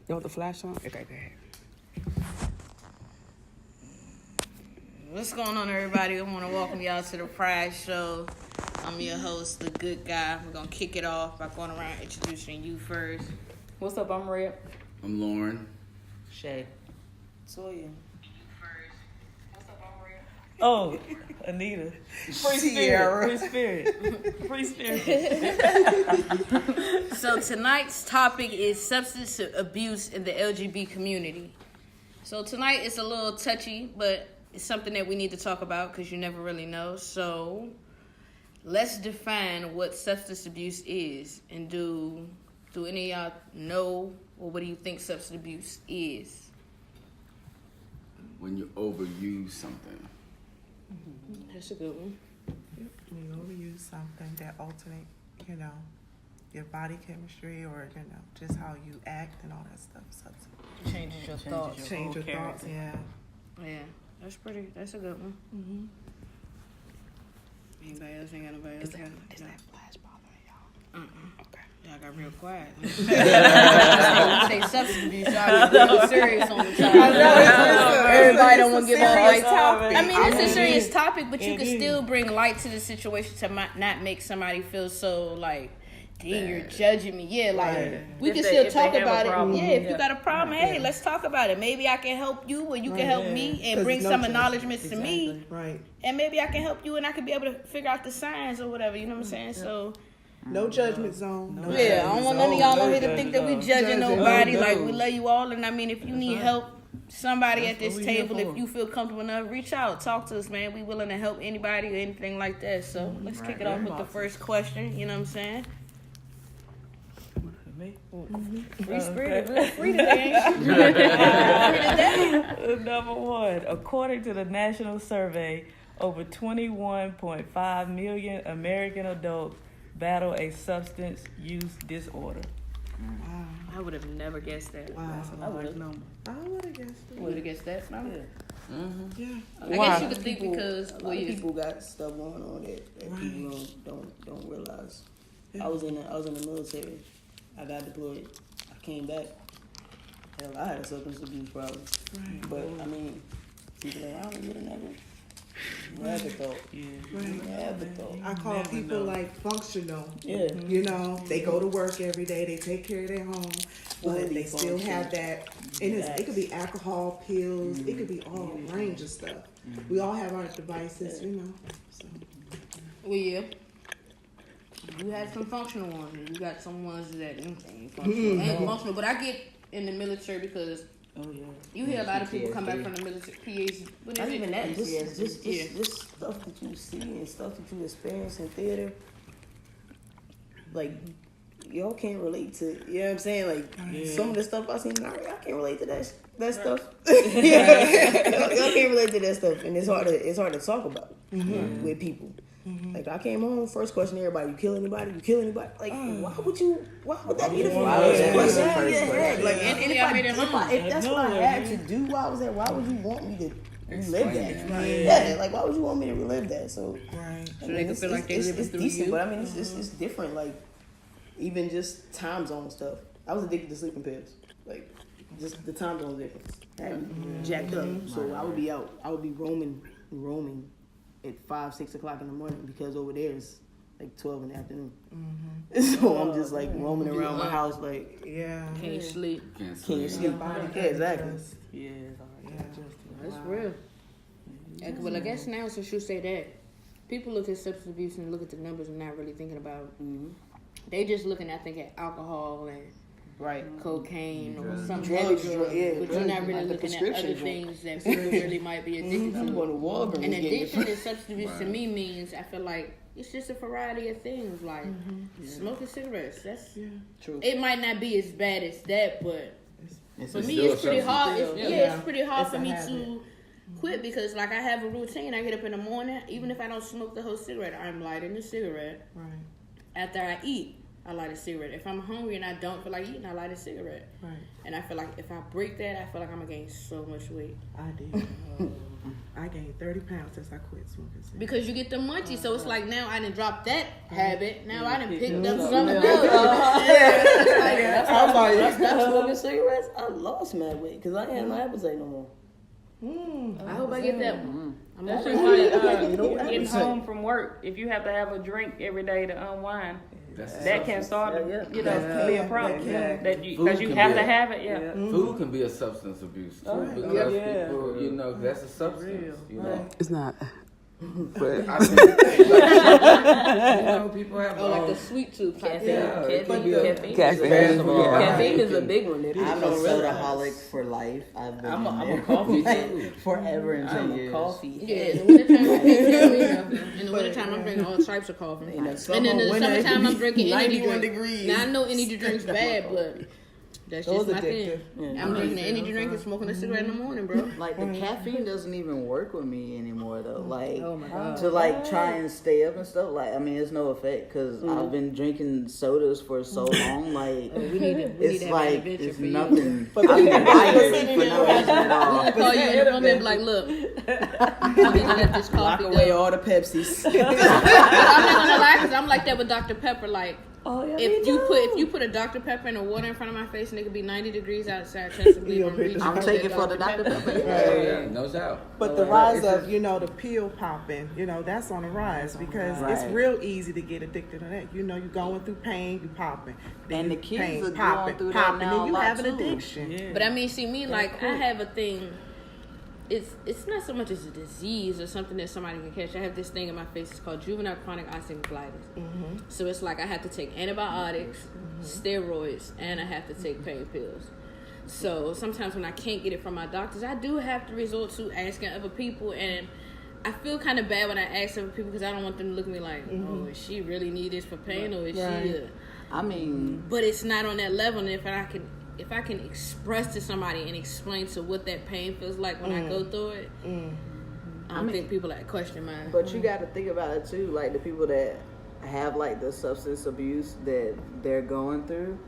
You want the flash on? Okay, go ahead. What's going on, everybody? I want to welcome y'all to the Pride Show. I'm your host, The Good Guy. We're going to kick it off by going around introducing you first. What's up? I'm Red. I'm Lauren. Shay. Toya. Oh, Anita. Free spirit. Free spirit. So tonight's topic is substance abuse in the LGBT community. So tonight it's a little touchy, but it's something that we need to talk about because you never really know. So let's define what substance abuse is. And do any of y'all know, or what do you think substance abuse is? When you overuse something. That's a good one. When you overuse something that alternate, your body chemistry or, just how you act and all that stuff. Substance. Changes your thoughts. Change your thoughts, yeah. Yeah, that's a good one. Mm-hmm. Anybody else? Ain't got nobody else? Is that flash bothering y'all? Okay. Y'all got real quiet. Say substance abuse, y'all get real serious on the topic. Everybody don't want to give all light topic. I mean, it's a serious topic, but you can still bring light to the situation to not make somebody feel so like, dang, you're judging me. Yeah, like, we can still talk about it. Yeah, if you got a problem, hey, let's talk about it. Maybe I can help you or you can help me and bring some acknowledgments to me. Right. And maybe I can help you and I can be able to figure out the signs or whatever. You know what I'm saying? So... No judgment zone. I don't want none of y'all on here to think that we judging nobody. Like, we love you all, and I mean, if you need help, somebody at this table, if you feel comfortable enough, reach out, talk to us, man. We willing to help anybody or anything like that. So let's kick it off with the first question. You know what I'm saying? Me? Free spirit, real free today, ain't you? Free today. Number one, according to the national survey, over 21.5 million American adults battle a substance use disorder. Wow. I would have never guessed that. Wow. That's a large number. I would have guessed it. Would have guessed that? No. Yeah. I guess you could think because people got stuff going on that people don't realize. Yeah. I was in the military. I got deployed. I came back. Hell, I had a substance abuse problem. Right. But I mean, people around me would have never thought. Yeah. Never thought. I call people like functional. Yeah. They go to work every day. They take care of their home, but they still have that. And it could be alcohol, pills. It could be all range of stuff. We all have our devices, So. well, yeah. You had some functional ones, and you got some ones that ain't functional. Ain't functional, but I get in the military because you hear a lot of people come back from the military. PAs, Not even that. Just stuff that you see and stuff that you experience in theater. Like, y'all can't relate to. You know what I'm saying? Like some of the stuff I seen, I can't relate to that stuff. Y'all can't relate to that stuff, and it's hard to talk about with people. Like, I came home, first question everybody, you kill anybody? Like, why would that be the first question in your head? Like, if that's what I had to do while I was there, why would you want me to relive that? Right. Yeah, like, why would you want me to relive that? So, Right. So they can feel like they live it's through decent, you. but I mean, it's different. Like, even just time zone stuff. I was addicted to sleeping pills. Like, just the time zone difference. I had me jacked up. So I would be out. I would be roaming at 5, 6 o'clock in the morning because over there it's like 12 in the afternoon. So I'm just like roaming around my house like Can't sleep. Can't can't sleep. sleep. Yeah, exactly. Yeah, it's hard. That's real. Yeah, well, I guess now since you say that, people look at substance abuse and look at the numbers and not really thinking about. They just looking, I think, at alcohol and cocaine or some heavy drug, but you're not really looking at other things that people really might be addicted to. I'm going to Walgreens. And addiction to substance abuse to me means I feel like it's just a variety of things, like smoking cigarettes. That's true. It might not be as bad as that, but for me, still it's pretty hard. substance. It's pretty hard It's for a me habit. to quit because, like, I have a routine. I get up in the morning, even if I don't smoke the whole cigarette, I'm lighting the cigarette Right. after I eat. I light a cigarette. If I'm hungry and I don't feel like eating, I light a cigarette. Right. And I feel like if I break that, I feel like I'm gonna gain so much weight. I did. I gained 30 pounds since I quit smoking cigarettes. Because you get the munchies, so it's like now I didn't drop that habit. Now I done picked Yeah. up something else. I'm like, I stopped smoking cigarettes. I lost my weight because I ain't had no appetite no more. I hope I get that one. I'm That's gonna just bring like it. getting home from work. If you have to have a drink every day to unwind, that can start to, you know, be a problem. That you because you have to have it. Yeah. Food can be a substance abuse too, because people, you know, that's a substance. You know, It's not. but I think, you know, people have Like the sweet tooth caffeine. it can be Caffeine. Caffeine is a big one. I'm a soda-holic for life. I've been I'm a coffee too. forever in 10 years. Coffee. Yeah, in the wintertime, you can't tell me nothing. In the wintertime, I'm drinking all types of coffee. And then in the summertime, I'm drinking energy 91 drink. degrees. Now, I know energy drink's bad, but that's Those just my addictive. thing. I'm drinking an energy drink and smoking a cigarette in the morning, bro. Like, the caffeine doesn't even work with me anymore, though. Like, Oh my God. to, like, try and stay up and stuff, like, I mean, it's no effect, because I've been drinking sodas for so long, like, We need to it's have like, an adventure it's for you. nothing. I'm wired for no reason at all. I'm gonna call you in the room and be like, look, I'm gonna let this Lock coffee away go. all the Pepsis. I'm not gonna lie, because I'm like that with Dr. Pepper. Like, Oh, yeah, if you put a Dr. Pepper and a water in front of my face and it could be 90 degrees outside, chance of me I'm taking for the Dr. Pepper. yeah, no doubt. But the rise of, you know, the pill popping, you know, that's on the rise because it's real easy to get addicted to that. You know, you're going through pain, you popping. Then And the you kids pain, are going popping, through that popping, now and you a lot, have an too. addiction. But I mean, see me, like, I have a thing. It's not so much as a disease or something that somebody can catch. I have this thing in my face. It's called juvenile chronic osteomyelitis. So it's like I have to take antibiotics, steroids, and I have to take pain pills. So sometimes when I can't get it from my doctors, I do have to resort to asking other people. And I feel kind of bad when I ask other people because I don't want them to look at me like, oh, is she really need this for pain or is she... I mean, But it's not on that level. And if I can express to somebody and explain to what that pain feels like when I go through it, I don't think people like question mine. but you got to think about it too. Like the people that have like the substance abuse that they're going through,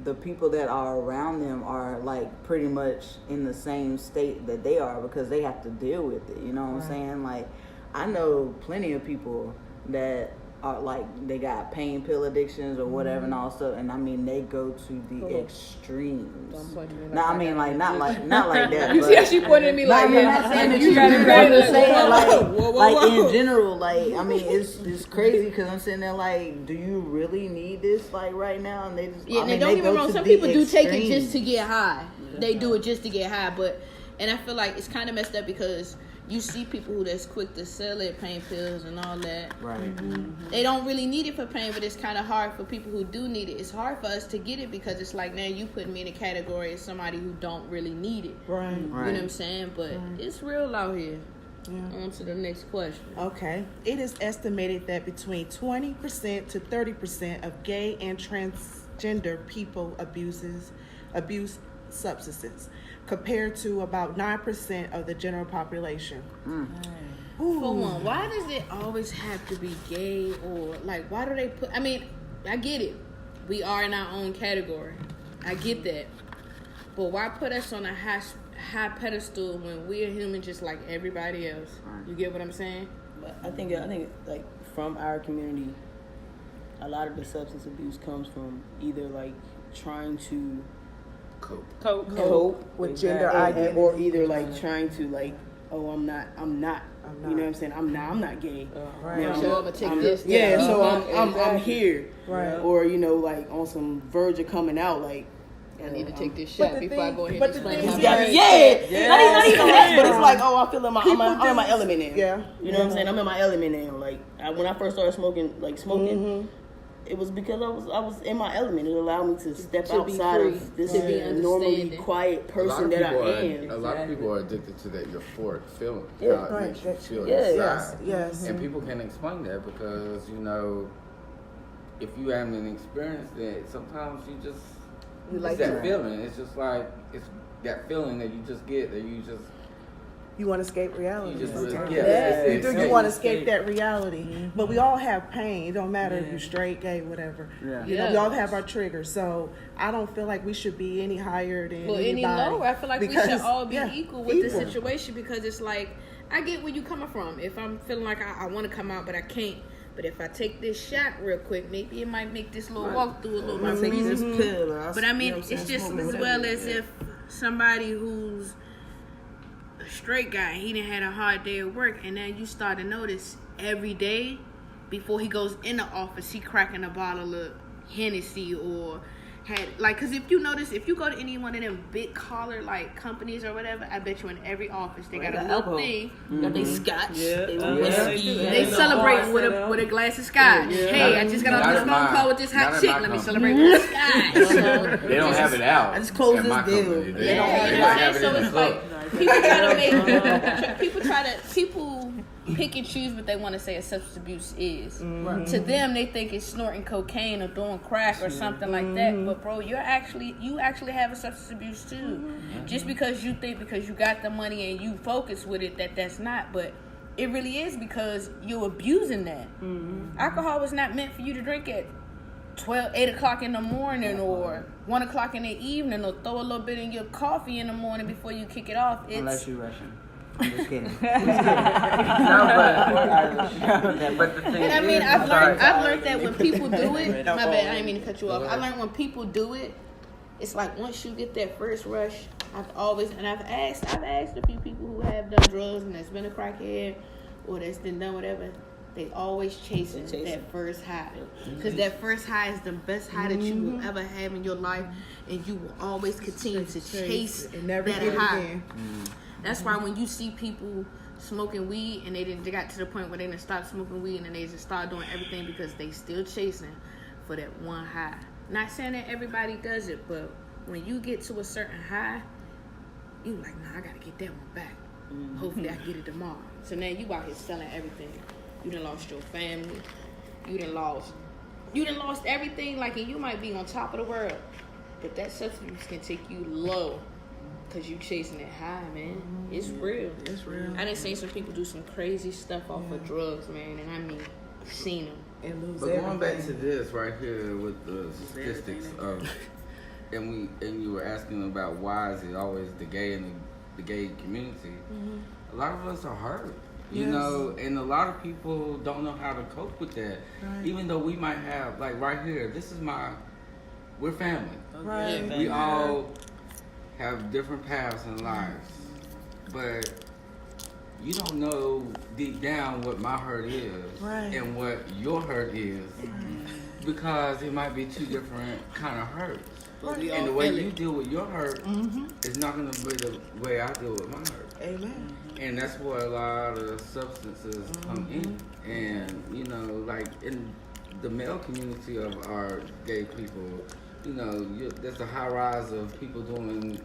the people that are around them are like pretty much in the same state that they are because they have to deal with it. You know what I'm saying? Like I know plenty of people that are like they got pain pill addictions or whatever and all stuff, and I mean they go to the extremes. No, I mean like not like that. You but, see how she pointed at me like, I'm not saying that you got it right. I'm saying like in general, like I mean it's crazy because I'm sitting there like, do you really need this like right now? And they just Yeah, I mean, don't they get go me wrong. to Some the people do take it extremes. just to get high. They do it just to get high, and I feel like it's kind of messed up because you see people who that's quick to sell it, pain pills and all that. Right. They don't really need it for pain, but it's kind of hard for people who do need it. It's hard for us to get it because it's like now you put me in a category as somebody who don't really need it. Right. You know what I'm saying? But it's real out here. On to the next question. Okay. It is estimated that between 20% to 30% of gay and transgender people abuse substances, compared to about 9% of the general population. For one, why does it always have to be gay or like why do they put I mean, I get it. We are in our own category. I get that. But why put us on a high pedestal when we're human just like everybody else? You get what I'm saying? But I think like from our community, a lot of the substance abuse comes from either like trying to cope with gender and- identity. or either like trying to like, oh I'm not you know what I'm saying, I'm not gay. Right. Now, So I'm gonna take I'm- this. Yeah, that. so I'm here. Right. Or you know like on some verge of coming out like. I need to take this shot before I go ahead and explain my Yeah, brain. not even that, but it's like, oh, I feel I'm in my element now. Yeah. You know what I'm saying? I'm in my element now. Like when I first started smoking, it was because I was in my element. It allowed me to step To be outside free, of this to be normally understanding. quiet A lot person of that I people am. a lot of people are addicted to that euphoric feeling. Yeah, how it right. makes you feel Yes, inside. yes. And people can't explain that because, you know, if you haven't experienced that, sometimes you just it's that feeling. It's just like it's that feeling that you just get that you just You want to escape reality. You just sometimes. you You want to escape that reality. But we all have pain. It don't matter if you're straight, gay, whatever. Yeah. You know, we all have our triggers. So I don't feel like we should be any higher than any anybody. lower. I feel like because, we should all be equal with the equal. situation, because it's like, I get where you coming from. If I'm feeling like I want to come out but I can't, but if I take this shot real quick, maybe it might make this little walk through a little bit Take this easier. pill. But I mean, it's just as well as if somebody who's a straight guy, he done had a hard day at work, and then you start to notice every day before he goes in the office, he cracking a bottle of Hennessy or because if you notice, if you go to any one of them big collar like companies or whatever, I bet you in every office they got a little thing. Got they scotch. Yeah. They celebrate with a glass of scotch. Hey, I just got off this phone call with this hot chick. Let me celebrate with scotch. They don't have it out. I just closed at this my deal. company. Yeah, They you know what have I'm it in saying? the So it's club. like people pick and choose what they want to say a substance abuse is. To them, they think it's snorting cocaine or doing crack or something like that. But bro, you actually have a substance abuse too. Just because you think because you got the money and you focus with it that's not, but it really is because you're abusing that. Alcohol was not meant for you to drink at 8 o'clock in the morning or 1 o'clock in the evening, or throw a little bit in your coffee in the morning before you kick it off. Unless you're Russian. I'm just kidding. But the thing And I mean, is, I've learned that when people do it, my bad, I didn't mean to cut you off. I learned when people do it, it's like once you get that first rush, I've asked a few people who have done drugs and that's been a crackhead or that's been done whatever, they always chasing that first high. Because that first high is the best high that you will ever have in your life, and you will always continue to chase and never that get it high. again. That's why when you see people smoking weed and they got to the point where they didn't stop smoking weed and they just start doing everything because they still chasing for that one high. Not saying that everybody does it, but when you get to a certain high, you like, nah, I gotta get that one back. Hopefully I get it tomorrow. So now you out here selling everything. You done lost your family. You done lost everything. Like, and you might be on top of the world, but that substance can take you low. Cause you chasing it high, man. It's real. It's real. I done seen some people do some crazy stuff off of drugs, man, and I mean, seen them. And lose But going back to everything. this right here with the statistics of, and you were asking about why is it always the gay and the gay community? A lot of us are hurt, you know, and a lot of people don't know how to cope with that. Right. Even though we might have, like right here, we're family. Right. We all have different paths in lives, but you don't know deep down what my hurt is and what your hurt is, because it might be two different kind of hurts. And the way you deal with your hurt is not going to be the way I deal with my hurt. Amen. And that's where a lot of substances come in. And, you know, like in the male community of our gay people, you know, there's a high rise of people doing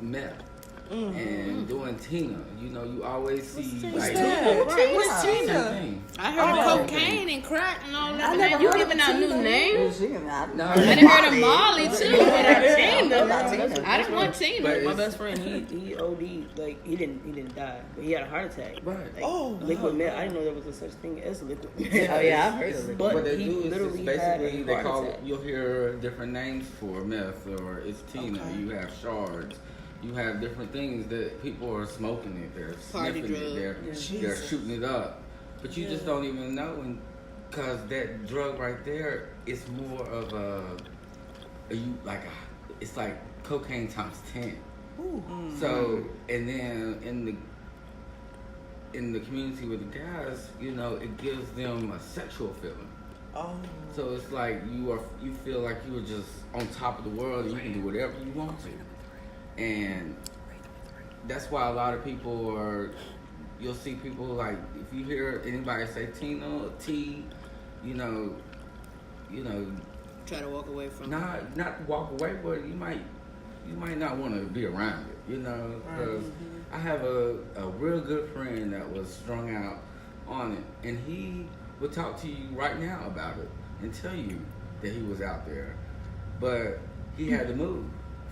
meth and doing Tina. You know, you always see like What's same Tina? thing. I heard of cocaine and crack and all that. Man, you giving out new names? No, I done heard of Molly too, but Tina. I didn't want Tina. But My it's- best friend, he OD'd, like he didn't die, but he had a heart attack. Right. Like, liquid meth. I didn't know there was a such thing as liquid meth. Oh yeah, I've heard of it. But what they he do is literally just had basically a they heart call attack. you'll hear different names for meth, or it's Tina. You have shards. You have different things that people are smoking it. They're Party sniffing it. They're shooting it up. But you just don't even know, because that drug right there is more of it's like cocaine times 10. So, and then in the community with the guys, you know, it gives them a sexual feeling. So it's like you feel like you are just on top of the world and you can do whatever you want to. And that's why a lot of people you'll see people like, if you hear anybody say Tina or T, you know, Try to walk away from. not walk away, but you might not want to be around it, you know, because I have a real good friend that was strung out on it, and he would talk to you right now about it and tell you that he was out there, but he had to move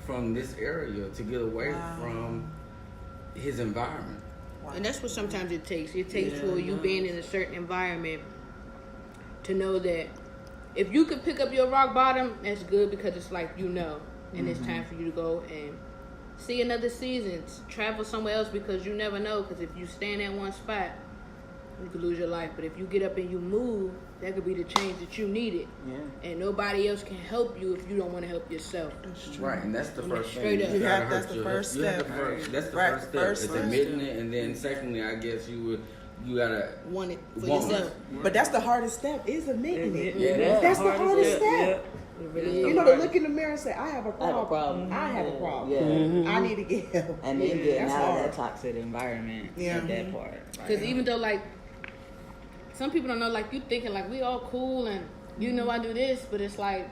from this area to get away from his environment. And that's what sometimes it takes. It takes for you being in a certain environment to know that if you could pick up your rock bottom, that's good because it's like and it's time for you to go and see another season, travel somewhere else because you never know. Because if you stand in one spot, you could lose your life. But if you get up and you move, that could be the change that you needed. Yeah. And nobody else can help you if you don't want to help yourself. Right, and that's the first Straight thing. up. That's the first step. That's the first step. It's admitting it, and then secondly, I guess you gotta Want it for yourself. But that's the hardest step, is admitting it. Yeah, That's the hardest step. You know, to look in the mirror and say, I have a problem. I have a problem. Yeah. I need to get help. And then getting That's out of hard. that toxic environment. Yeah. That part. Because even though, like, some people don't know, like, you thinking, like, we all cool and you know I do this, but it's like,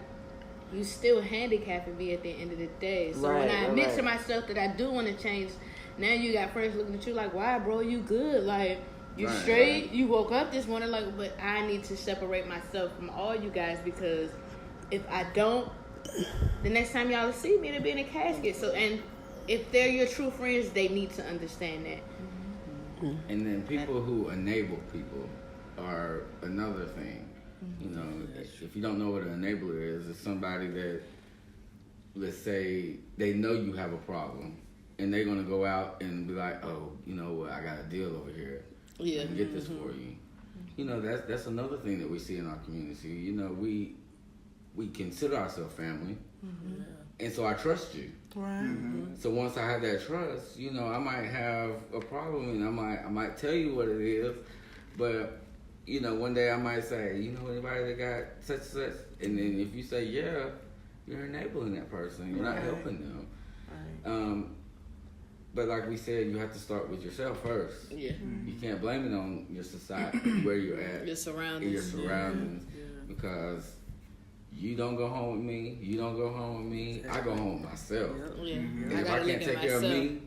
you still handicapping me at the end of the day. So when I admit to myself that I do want to change, now you got friends looking at you like, why, bro, you good? Like, you straight? You woke up this morning, like, but I need to separate myself from all you guys because if I don't, the next time y'all see me, it'll be in a casket. So, and if they're your true friends, they need to understand that. And then people who enable people are another thing. You know, if you don't know what an enabler is, it's somebody that, let's say, they know you have a problem, and they're gonna go out and be like, "Oh, you know what? I got a deal over here. Yeah, I can get this for you." You know, that's another thing that we see in our community. You know, we consider ourselves family, and so I trust you. Right. So once I have that trust, you know, I might have a problem, and I might tell you what it is, but you know, one day I might say, you know, anybody that got such and such, and then if you say yeah, you're enabling that person. You're not helping them. Right. But like we said, you have to start with yourself first. Yeah. You can't blame it on your society, where you're at, Your surroundings. because you don't go home with me. You don't go home with me. I go home with myself. Yeah. And I if I gotta can't look take at care of myself. me,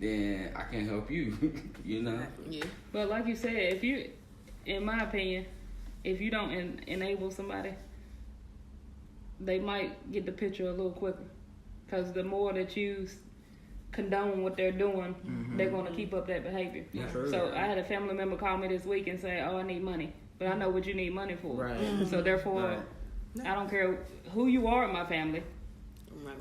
then I can't help you. You know. Yeah. But like you said, if you, in my opinion, if you don't enable somebody, they might get the picture a little quicker. Because the more that you condone what they're doing, they're going to keep up that behavior. Yeah. So I had a family member call me this week and say, "Oh, I need money." But I know what you need money for. Right. So therefore, I don't care who you are in my family.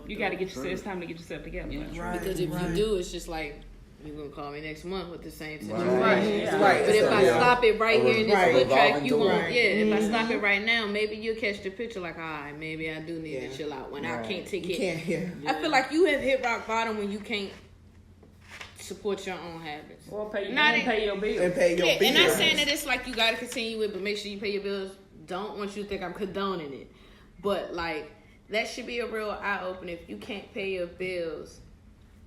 You got to get yourself. It's time to get yourself together. Right. Because if you do, it's just like, you're going to call me next month with the same situation. Right. Right. But if I stop it right here in this foot track, you won't. Right. Yeah, if I stop it right now, maybe you'll catch the picture like, all right, maybe I do need to chill out when I can't take it. I feel like you have hit rock bottom when you can't support your own habits. Or pay your bills. And pay your bills. And not saying that it's like you got to continue it, but make sure you pay your bills. Don't want you to think I'm condoning it. But, like, that should be a real eye-opener. If you can't pay your bills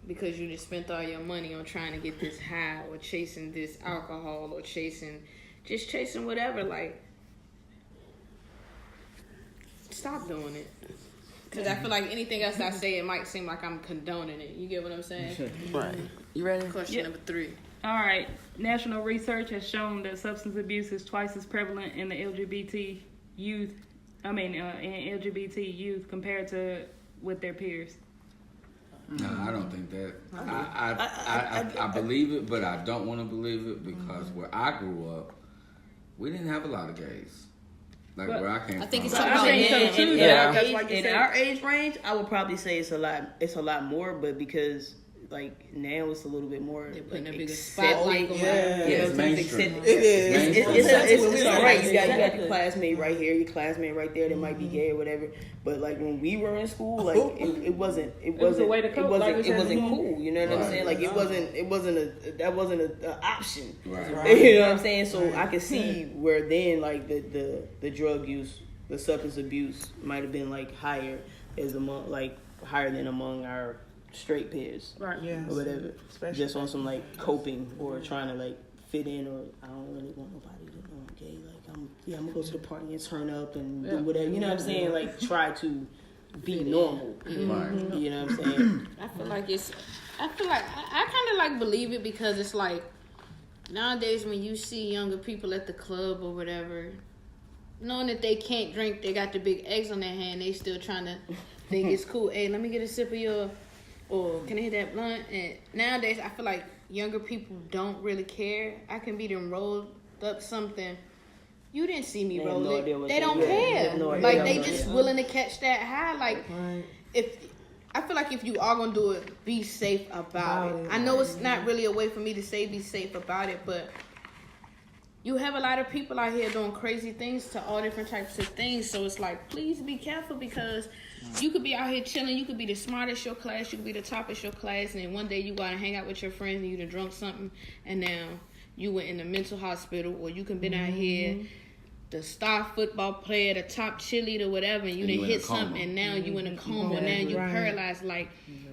because you just spent all your money on trying to get this high or chasing this alcohol or chasing whatever, like, stop doing it. Because I feel like anything else I say, it might seem like I'm condoning it. You get what I'm saying? Right. You ready? Question number 3. All right. National research has shown that substance abuse is twice as prevalent in the LGBT youth. In LGBT youth compared to with their peers. No, I don't think that. I believe it, but I don't want to believe it because where I grew up, we didn't have a lot of gays. Like where I came from. I think it's I something think so about too. In our age range, I would probably say it's a lot more, but because like now it's a little bit more They're putting a bigger accepted. spotlight on Yeah, it's mainstream. It is. It's all right. You got Exactly. your classmate right here, your classmate right there that might be gay or whatever. But like when we were in school, like it wasn't was a way to cope, like we said before. cool. You know what I'm saying? Like it wasn't an option. Right. You know what I'm saying? So I can see where then like the drug use, the substance abuse might have been like higher than among our straight peers, Right. Yes. or whatever. Especially Just on some like coping or trying to like fit in, or I don't really want nobody to know I'm gay. Like I'm gonna go to the party and turn up and do whatever. You know what I'm saying? Like try to be normal. Right. You know what I'm saying? I feel like I kind of like believe it because it's like nowadays when you see younger people at the club or whatever, knowing that they can't drink, they got the big eggs on their hand, they still trying to think it's cool. Hey, let me get a sip of your or can I hit that blunt? And nowadays, I feel like younger people don't really care. I can be them rolled up something. You didn't see me roll it. They don't care. Like they just willing to catch that high. Like I feel like if you are gonna do it, be safe about it. I know it's not really a way for me to say be safe about it, but you have a lot of people out here doing crazy things to all different types of things. So it's like, please be careful, because you could be out here chilling. You could be the smartest your class. You could be the top of your class. And then one day you got to hang out with your friends and you done drunk something. And now you went in the mental hospital, or you can been out here the star football player, the top cheerleader, whatever, and you done hit something, and now you in a coma, now you paralyzed. Like,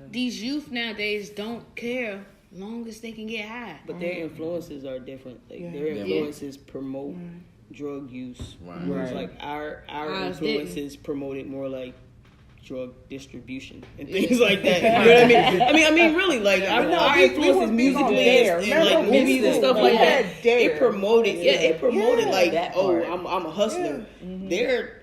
these youth nowadays don't care long as they can get high. But their influences are different. Like their influences promote drug use, whereas like our influences promoted more like drug distribution and things like that. You know what I mean? I mean, really, like our influences musically and like movies and stuff like that. It promoted, like, I'm a hustler. Their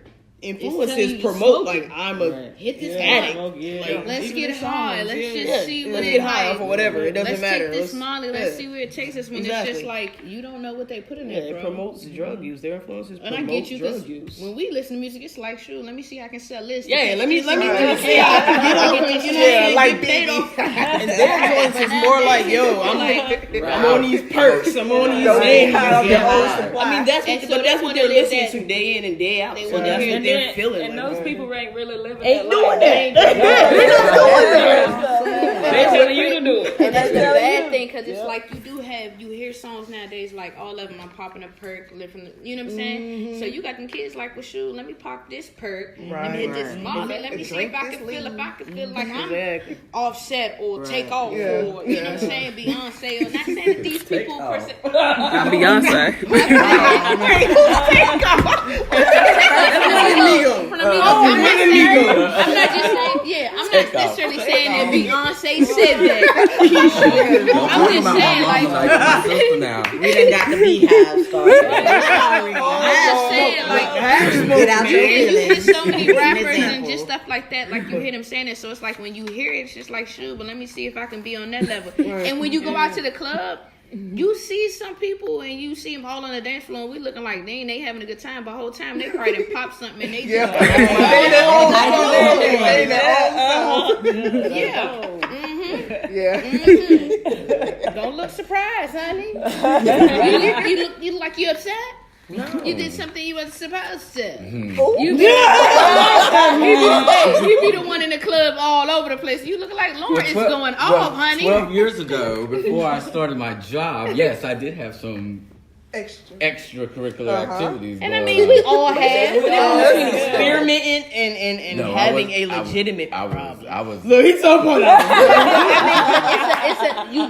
influences promote like I'm a hit this addict. Like, let's get high. Let's just see what let's it get high like. or whatever. It doesn't matter. Let's take this Molly. Let's see where it takes us. When it's just like you don't know what they put in there, bro. It promotes drug use. Their influences and promote I get you, drug use. When we listen to music, it's like, shoot, let me see I can sell this. Yeah, let me see I can get off like Biggie. And their joints is more like, yo, I'm on these perks. I'm on these things. I mean, that's what they're listening to day in and day out. So that's what they're feeling. And those people ain't really living ain't their doing life. that. They're telling you to do it. And that's the bad thing, because it's like you hear songs nowadays, like all of them are popping a perk, living, you know what I'm saying? So you got them kids like, well, shoot, let me pop this perk, let me hit this Molly, let me see if I can feel like I'm Offset or Take Off, or, you know what I'm saying, Beyonce, or not saying that these people per se. I'm Beyonce. I'm not just saying, I'm not necessarily saying that Beyonce said that. I'm just saying, like my sister now. We done got the beehive started. I'm just saying, like, Get out your you feelings. hear so many rappers and just stuff like that, like you hear them saying it, so it's like when you hear it, it's just like, shoot, but let me see if I can be on that level. And when you go out to the club, you see some people and you see them all on the dance floor and we looking like they having a good time, but the whole time they probably done pop something and they just Don't look surprised, honey. You look like you upset? No. You did something you wasn't supposed to. You be the one in the club all over the place. You look like Lauren is going off, honey. 12 years ago, before I started my job, yes, I did have some extracurricular activities. And I mean, we all have. Experimenting and having a legitimate problem. I was. Look, he's so funny.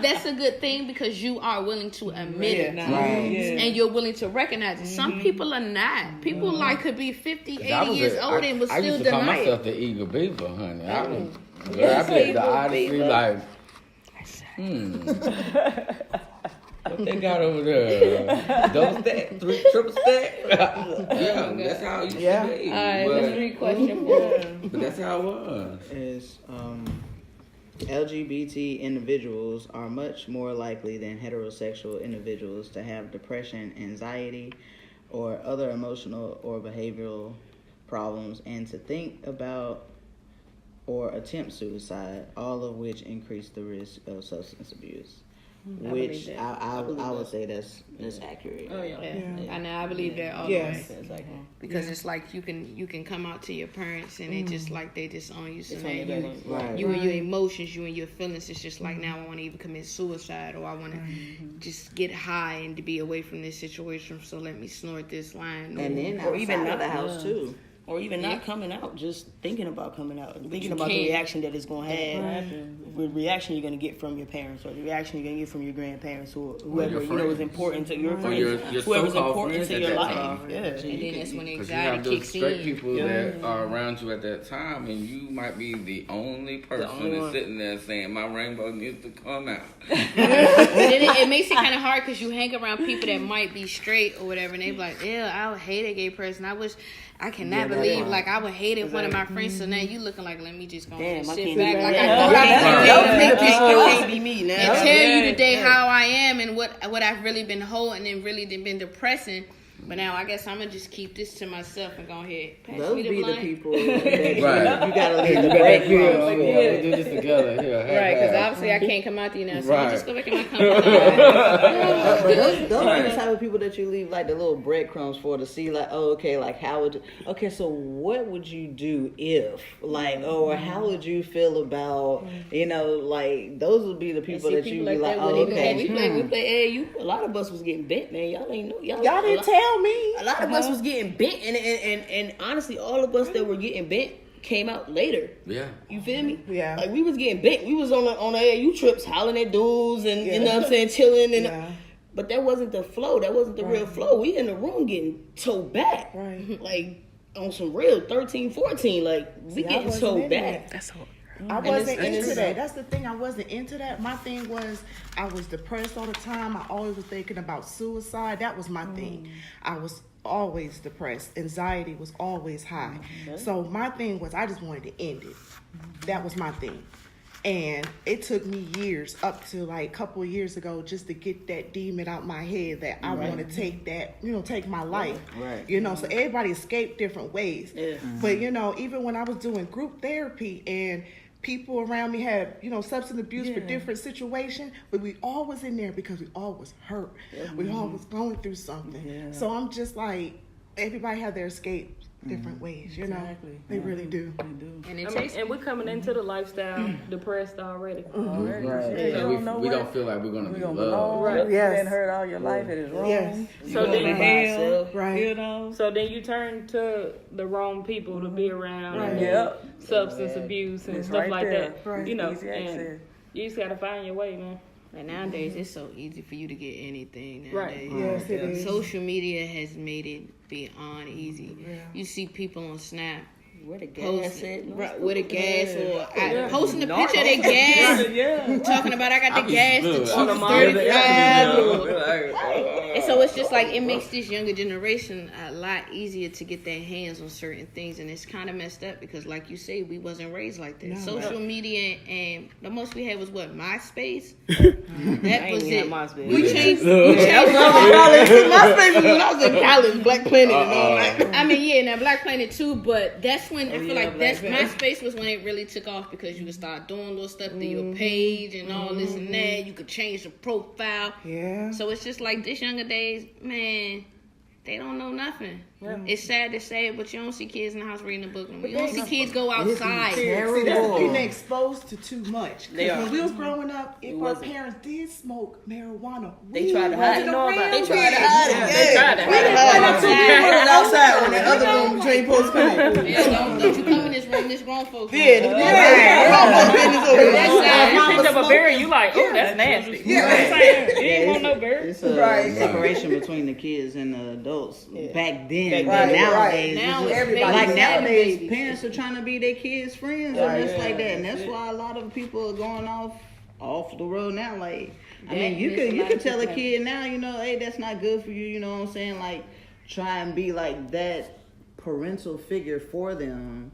That's a good thing, because you are willing to admit it. And you're willing to recognize it. Some people are not. People like could be 50, 80 years old and was still I used to call deny myself it. the Eagle Beaver, honey. I bet the honestly like, what they got over there? Double stack, triple stack? Yeah, that's how it used to be. Alright, let's read question 4. But that's how it was. Is LGBT individuals are much more likely than heterosexual individuals to have depression, anxiety, or other emotional or behavioral problems, and to think about or attempt suicide, all of which increase the risk of substance abuse. Which I would say that's accurate. Oh yeah. And I believe that all the way. Because it's like you can come out to your parents and it just like they just on you. So now you and your emotions, you and your feelings. It's just like now I want to even commit suicide, or I want to just get high and to be away from this situation. So let me snort this line. And then or even out of the house too. Or even not coming out, just thinking about coming out, and thinking about the reaction that it's going to have, the reaction you're going to get from your parents, or the reaction you're going to get from your grandparents, or whoever is important to your friends, whoever's important to your life. And then that's when anxiety kicks in. You have those straight people that are around you at that time, and you might be the only person that's sitting there saying, my rainbow needs to come out. Then it makes it kind of hard, because you hang around people that might be straight or whatever, and they be like, I hate a gay person. I cannot believe, like, I would hate if one of my friends, so now you looking like, let me just go and sit can't back. do Like, that. I thought I can't be me now. and tell you today how I am and what I've really been holding and really been depressing. But now I guess I'm gonna just keep this to myself and go ahead. Pass Those me the be the blunt. people that Right. you gotta leave the Breadcrumbs. breadcrumbs. We do this together. Here, Right, because obviously I can't come out to you now, so Right. you just go back in my company. But those are the type of people that you leave like the little breadcrumbs for to see like, oh, okay, like how would you, okay, so what would you do if, like, or how would you feel about, you know, like those would be the people that you be like, oh, okay. We play AAU. A lot of us was getting bent, man. Y'all ain't know. Y'all didn't tell me. A lot of us was getting bent, and honestly, all of us that were getting bent came out later. Yeah. You feel me? Yeah. Like we was getting bent. We was on the AAU trips, hollering at dudes, and you know what I'm saying, chilling, and but that wasn't the flow. That wasn't the real flow. We in the room getting towed back, Right. like on some real 13, 14. Like we getting towed back. That's all. I wasn't and into it's- that. That's the thing. I wasn't into that. My thing was I was depressed all the time. I always was thinking about suicide. That was my thing. I was always depressed. Anxiety was always high. So my thing was I just wanted to end it. That was my thing. And it took me years, up to like a couple of years ago, just to get that demon out my head that I want to take that, you know, take my life. Right. You know, so everybody escaped different ways. Yeah. But, you know, even when I was doing group therapy and people around me had, you know, substance abuse for different situations, but we all was in there because we all was hurt. We all was going through something. Yeah. So I'm just like, everybody have their escape different ways, you know. They really do. And it I mean, takes and we're coming into the lifestyle depressed already. So Right. we don't feel like we're gonna be loved. Right. Yes. Been hurt all your life. It is wrong. Yes. So then, Hell, Right. you know. so then you turn to the wrong people to be around. Right. And Yep. substance abuse and It's stuff right like there. that. Right. You know, Easy and access. you just gotta find your way, man. And nowadays, it's so easy for you to get anything Right. nowadays. Yes, it is. Social media has made it beyond easy. You see people on Snap Where the gas posting at? right, with a gas or Yeah. posting a picture of their gas, Yeah. talking about I got the gas to On the 235. And so it's just like it makes this younger generation a lot easier to get their hands on certain things, and it's kind of messed up because, like you say, we wasn't raised like that. No. Social media and the most we had was what, MySpace. That was it. We changed. MySpace was when I was in college, Black Planet and all that. I mean, yeah, now Black Planet too, but that's when I feel yeah, like Black that's Planet. MySpace was when it really took off because you could start doing little stuff to your page and all this and that. You could change the profile. Yeah. So it's just like this younger days, man, they don't know nothing. It's sad to say it, but you don't see kids in the house reading a book. You don't see kids go outside. See, that's getting exposed to too much. 'Cause They are. when we was growing up, if our wasn't. parents did smoke marijuana, They tried to hide it. They They tried to hide it. They tried to hide it. Put it outside when the other room between posts come in. Yeah, don't you come in this room, this grown folks. room. Yeah, You picked up a berry, you like, oh, that's nasty. You know what I'm saying? You ain't want no berry. It's a separation between the kids and the adults back then. But then, nowadays, Now it's it's just, babies. like Having nowadays, babies. parents are trying to be their kids' friends and stuff like that, and that's why a lot of people are going off the road now. Like, I mean, you could tell a kid now, you know, hey, that's not good for you. You know what I'm saying? Like, try and be like that parental figure for them,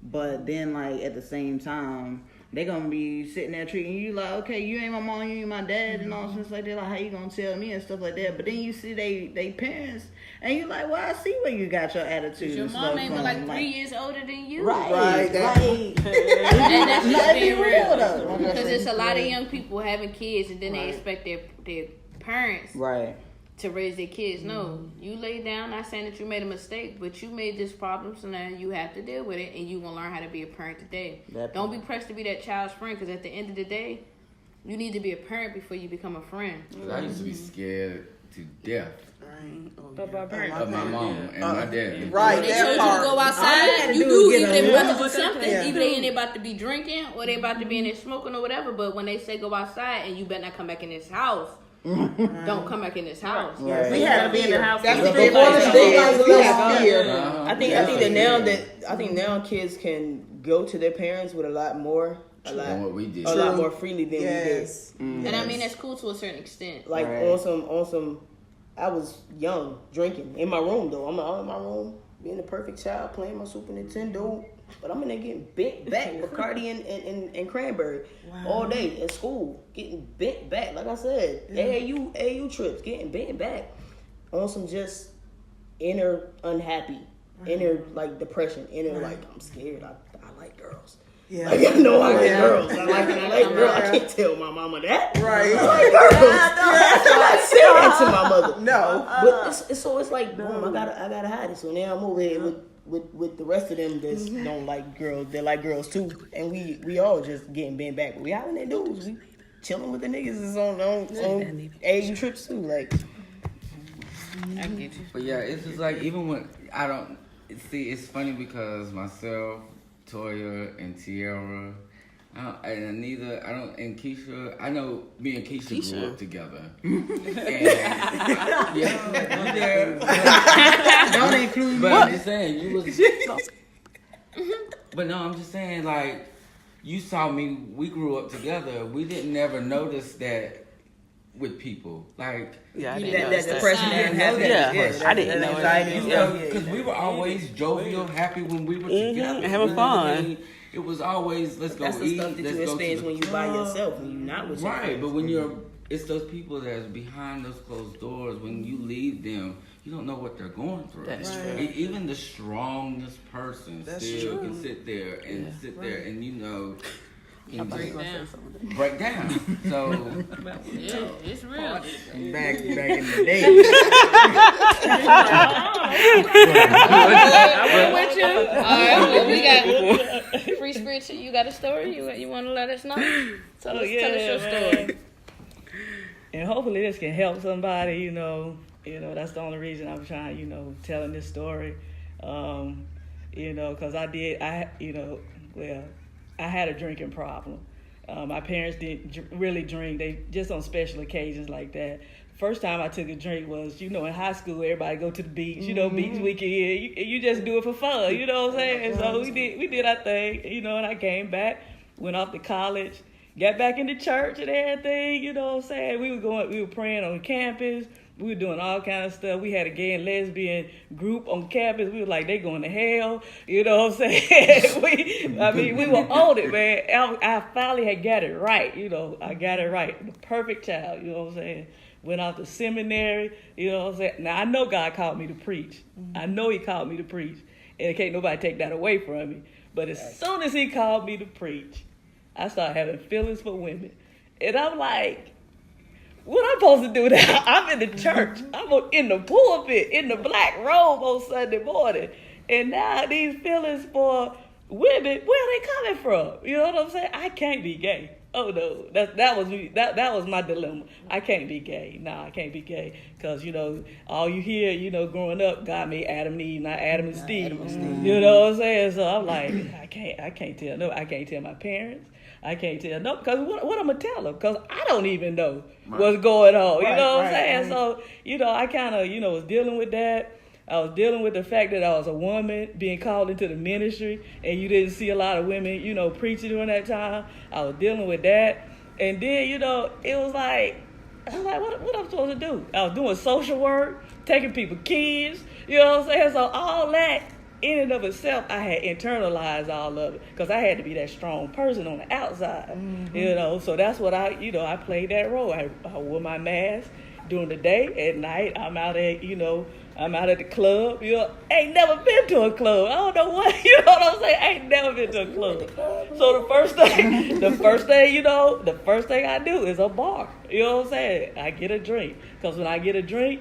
but then like at the same time, they gonna be sitting there treating you like, okay, you ain't my mom, you ain't my dad, and all stuff like that. Like, how you gonna tell me and stuff like that? But then you see they parents, and you like, well, I see where you got your attitude. Your and mom stuff ain't from. but like 3 years older than you. Right, Right, right. And that's just Let's be being real real. though. Because it's a lot of young people having kids and then they expect their parents Right. to raise their kids. No, you lay down, not saying that you made a mistake, but you made this problem, so now you have to deal with it, and you gonna learn how to be a parent today. Don't be pressed to be that child's friend, because at the end of the day, you need to be a parent before you become a friend. I used to be scared to death But my parents. of my mom and my dad. Right. They that told you to part. go All you outside, gotta you do knew is either get they a- about to do something, Yeah. either they in there about to be drinking, or they about to be in there smoking or whatever, but when they say go outside, and you better not come back in this house, don't come back in this house. Right. We had Be in the house. That's with the you. before the They we had fear. Uh-huh. I think that now kids can go to their parents with a lot more, Than what we did. a lot more freely than Yes. And I mean, that's cool to a certain extent. we did. Like on some. I was young, drinking in my room though. I'm in my room. being the perfect child, playing my Super Nintendo. But I'm in there getting bent back, Bacardi and Cranberry all day at school, getting bent back. Like I said, AAU trips, getting bent back on some just inner unhappy, inner like depression, inner like I'm scared. I like girls. Yeah. Like, I know I like girls. I like girls. I can't tell my mama that. Right. I like girls. I'm not saying that to my mother. No. But it's like, boom, I gotta hide it. So now I'm over here with the rest of them that don't like girls. They like girls too. And we all just getting bent back. But we out in there dudes. We chilling with the niggas is on AU trips too. Like, I get you. But yeah, it's just like, even when I don't see, it's funny because myself, Toya, and Tiara, and Anita, and Keisha, I know me and Keisha grew up together. And, don't include but I'm just saying, you was. But no, I'm just saying, like, you saw me, we grew up together. We didn't never notice that with people. Like, I didn't that depression didn't have that. I didn't know it. Because we were always jovial, happy when we were together. Having fun. It was always, let's go That's eat. the stuff that let's you go experience to when you by yourself, when you're not with your right, friends. but when it's those people that's behind those closed doors. When you leave them, you don't know what they're going through. That's true. Even the strongest person still can sit there and and break down. So It's real. Back in the day. I went with you. All right, we got free spirit. You got a story? You want to let us know? Tell us your story. And hopefully this can help somebody. You know, that's the only reason I'm trying. Telling this story. Because I had a drinking problem. My parents didn't really drink. They just on special occasions like that. First time I took a drink was, in high school, everybody go to the beach, beach weekend. You just do it for fun, you know what I'm saying? And so we did our thing, and I came back, went off to college, got back into church and everything, you know what I'm saying? We were praying on campus. We were doing all kind of stuff. We had a gay and lesbian group on campus. We were like, they going to hell. You know what I'm saying? we were on it, man. I finally had got it right. I got it right. The perfect child, you know what I'm saying? Went off to seminary, you know what I'm saying? Now, I know God called me to preach. I know he called me to preach. And can't nobody take that away from me. But as soon as he called me to preach, I started having feelings for women. And I'm like, what I'm supposed to do now? I'm in the church. I'm in the pulpit, in the black robe on Sunday morning. And now these feelings for women, where are they coming from? You know what I'm saying? I can't be gay. Oh no, that was me. That was my dilemma. I can't be gay. No, I can't be gay because all you hear, growing up, God made Adam and Eve, not Adam and Steve. You know what I'm saying? So I'm like, I can't tell. No, I can't tell my parents. I can't tell no because what I'm gonna tell them? Because I don't even know what's going on. You know what I'm saying? So I kind of was dealing with that. I was dealing with the fact that I was a woman being called into the ministry, and you didn't see a lot of women, preaching during that time. I was dealing with that, and then it was like, I'm like, what I'm supposed to do? I was doing social work, taking people kids. You know what I'm saying? So all that in and of itself, I had internalized all of it because I had to be that strong person on the outside. Mm-hmm. So that's what I played that role. I wore my mask during the day. At night, I'm out at the club. Ain't never been to a club. I don't know what, you know what I'm saying? I ain't never been to a club. So the first thing I do is a bar. You know what I'm saying? I get a drink. Because when I get a drink,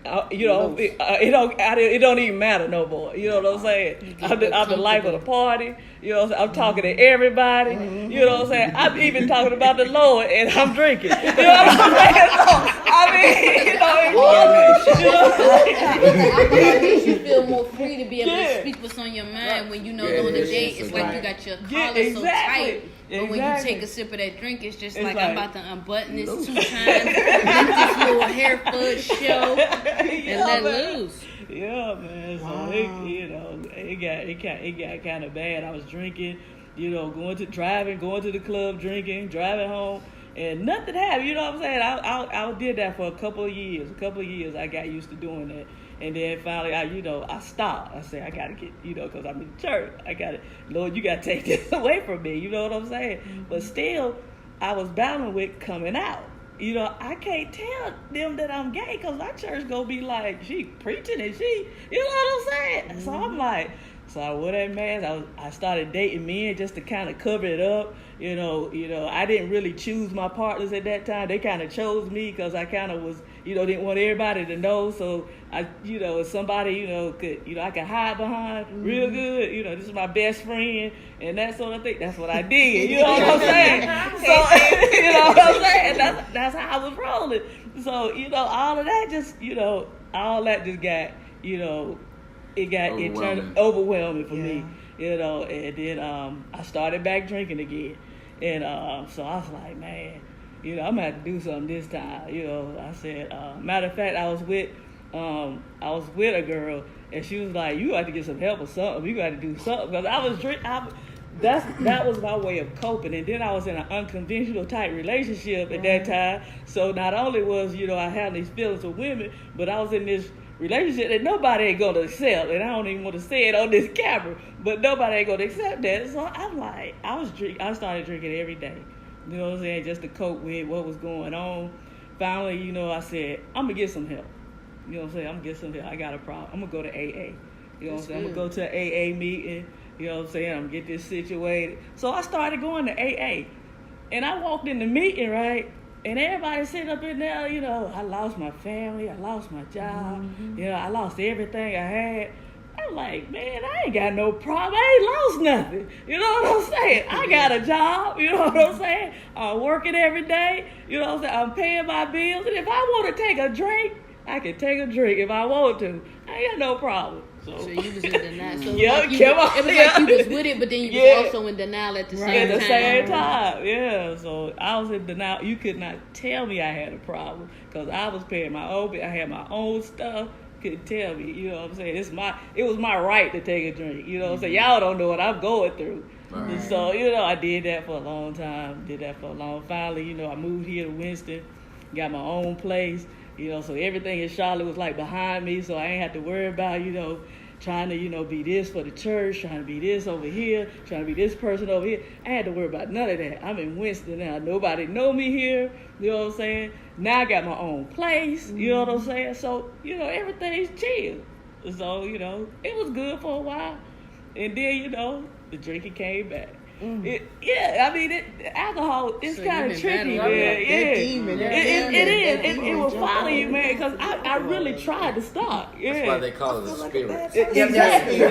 it don't even matter no more. You know what I'm saying? I'm the life of the party. You know what I'm saying? I'm talking to everybody. You know what I'm saying? I'm even talking about the Lord and I'm drinking. You know what I'm saying? I think it makes you feel more free to be able to speak what's on your mind when on a date. It's like you got your collar so tight. But when you take a sip of that drink, it's just like I'm about to unbutton this 2 times, let this little hair fudge show, and let loose. Yeah, man. So it got kind of bad. I was drinking, going to the club, drinking, driving home, and nothing happened. You know what I'm saying? I did that for a couple of years. I got used to doing that. And then finally, I stopped. I said, I got to get, because I'm in church. Lord, you got to take this away from me. You know what I'm saying? Mm-hmm. But still, I was battling with coming out. I can't tell them that I'm gay because my church going to be like, she preaching and she, you know what I'm saying? Mm-hmm. So I'm like, so I wore that mask. I started dating men just to kind of cover it up. I didn't really choose my partners at that time. They kind of chose me because I kind of was, didn't want everybody to know. So I, if somebody, could, I could hide behind real good. This is my best friend and that sort of thing. That's what I did. You know what I'm saying? So, you know what I'm saying? That's how I was rolling. So, all of that just, all that just got, it got overwhelming for me, and then I started back drinking again. And so I was like, man, I'm going to have to do something this time. I said, matter of fact, I was with a girl, and she was like, you got to get some help or something. You got to do something. Because I was drinking. That was my way of coping. And then I was in an unconventional type relationship at that time. So not only was, I had these feelings for women, but I was in this relationship that nobody ain't gonna accept, and I don't even want to say it on this camera, but nobody ain't gonna accept that. So I'm like, I started drinking every day, you know what I'm saying, just to cope with what was going on. Finally, I said, I'm gonna get some help. You know what I'm saying? I'm gonna get some help. I got a problem. I'm gonna go to AA. You know what I'm saying? I'm gonna go to an AA meeting. You know what I'm saying? I'm gonna get this situated. So I started going to AA, and I walked in the meeting, right? And everybody sitting up in there, I lost my family, I lost my job, I lost everything I had. I'm like, man, I ain't got no problem. I ain't lost nothing. You know what I'm saying? I got a job, you know what I'm saying? I'm working every day, you know what I'm saying? I'm paying my bills. And if I want to take a drink, I can take a drink if I want to. I ain't got no problem. So you was in denial. So it was like you was with it, but then you was also in denial at the same time. At the same time, yeah. So I was in denial. You could not tell me I had a problem because I was paying my own bill. I had my own stuff. Couldn't tell me, you know what I'm saying? It was my right to take a drink. You know what I'm saying? Y'all don't know what I'm going through. Right. So, I did that for a long time. Finally, I moved here to Winston, got my own place. So everything in Charlotte was like behind me, so I ain't have to worry about, trying to, be this for the church, trying to be this over here, trying to be this person over here. I ain't had to worry about none of that. I'm in Winston now. Nobody know me here, you know what I'm saying? Now I got my own place, you know what I'm saying? So, everything's chill. So, it was good for a while. And then, the drinking came back. Alcohol, it's kind of tricky, man. It is. It will follow you, man, because I really tried to stop. Yeah. That's why they call it a spirit. Exactly. You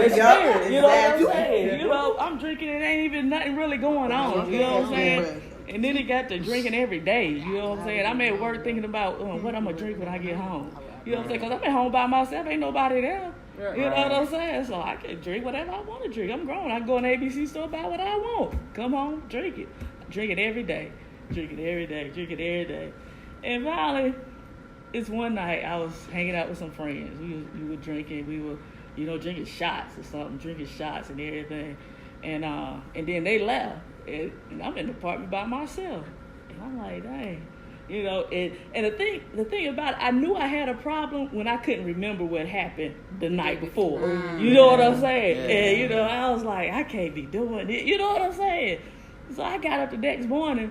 know what I'm saying? I'm drinking and ain't even nothing really going on. You know what I'm saying? And then it got to drinking every day. You know what I'm saying? I'm at work thinking about what I'm going to drink when I get home. You know what I'm saying? Because I'm at home by myself. Ain't nobody there. You know what I'm saying? So I can drink whatever I want to drink. I'm grown. I can go in the ABC store, buy what I want. Come home, drink it. Drink it every day. Drink it every day. Drink it every day. And finally, it's one night I was hanging out with some friends. We were drinking. We were, drinking shots or something. Drinking shots and everything. And then they left. And I'm in the apartment by myself. And I'm like, dang. And the thing about it, I knew I had a problem when I couldn't remember what happened the night before. You know what I'm saying? And, I was like, I can't be doing it. You know what I'm saying? So I got up the next morning,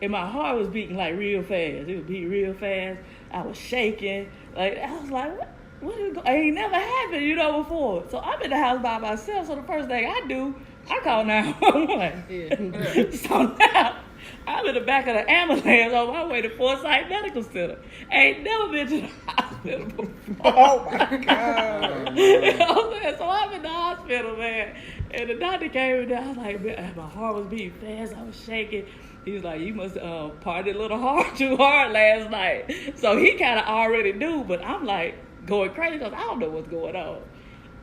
and my heart was beating, like, real fast. It was beating real fast. I was shaking. Like, I was like, what is going on? It ain't never happened, before. So I'm in the house by myself, so the first thing I do, I call 911. So now, I'm in the back of the ambulance on my way to Forsyth Medical Center. Ain't never been to the hospital before. Oh, my God. You know what I'm saying? So I'm in the hospital, man. And the doctor came in there. I was like, man, my heart was beating fast. I was shaking. He was like, you must partied a little too hard last night. So he kind of already knew, but I'm like going crazy because I don't know what's going on.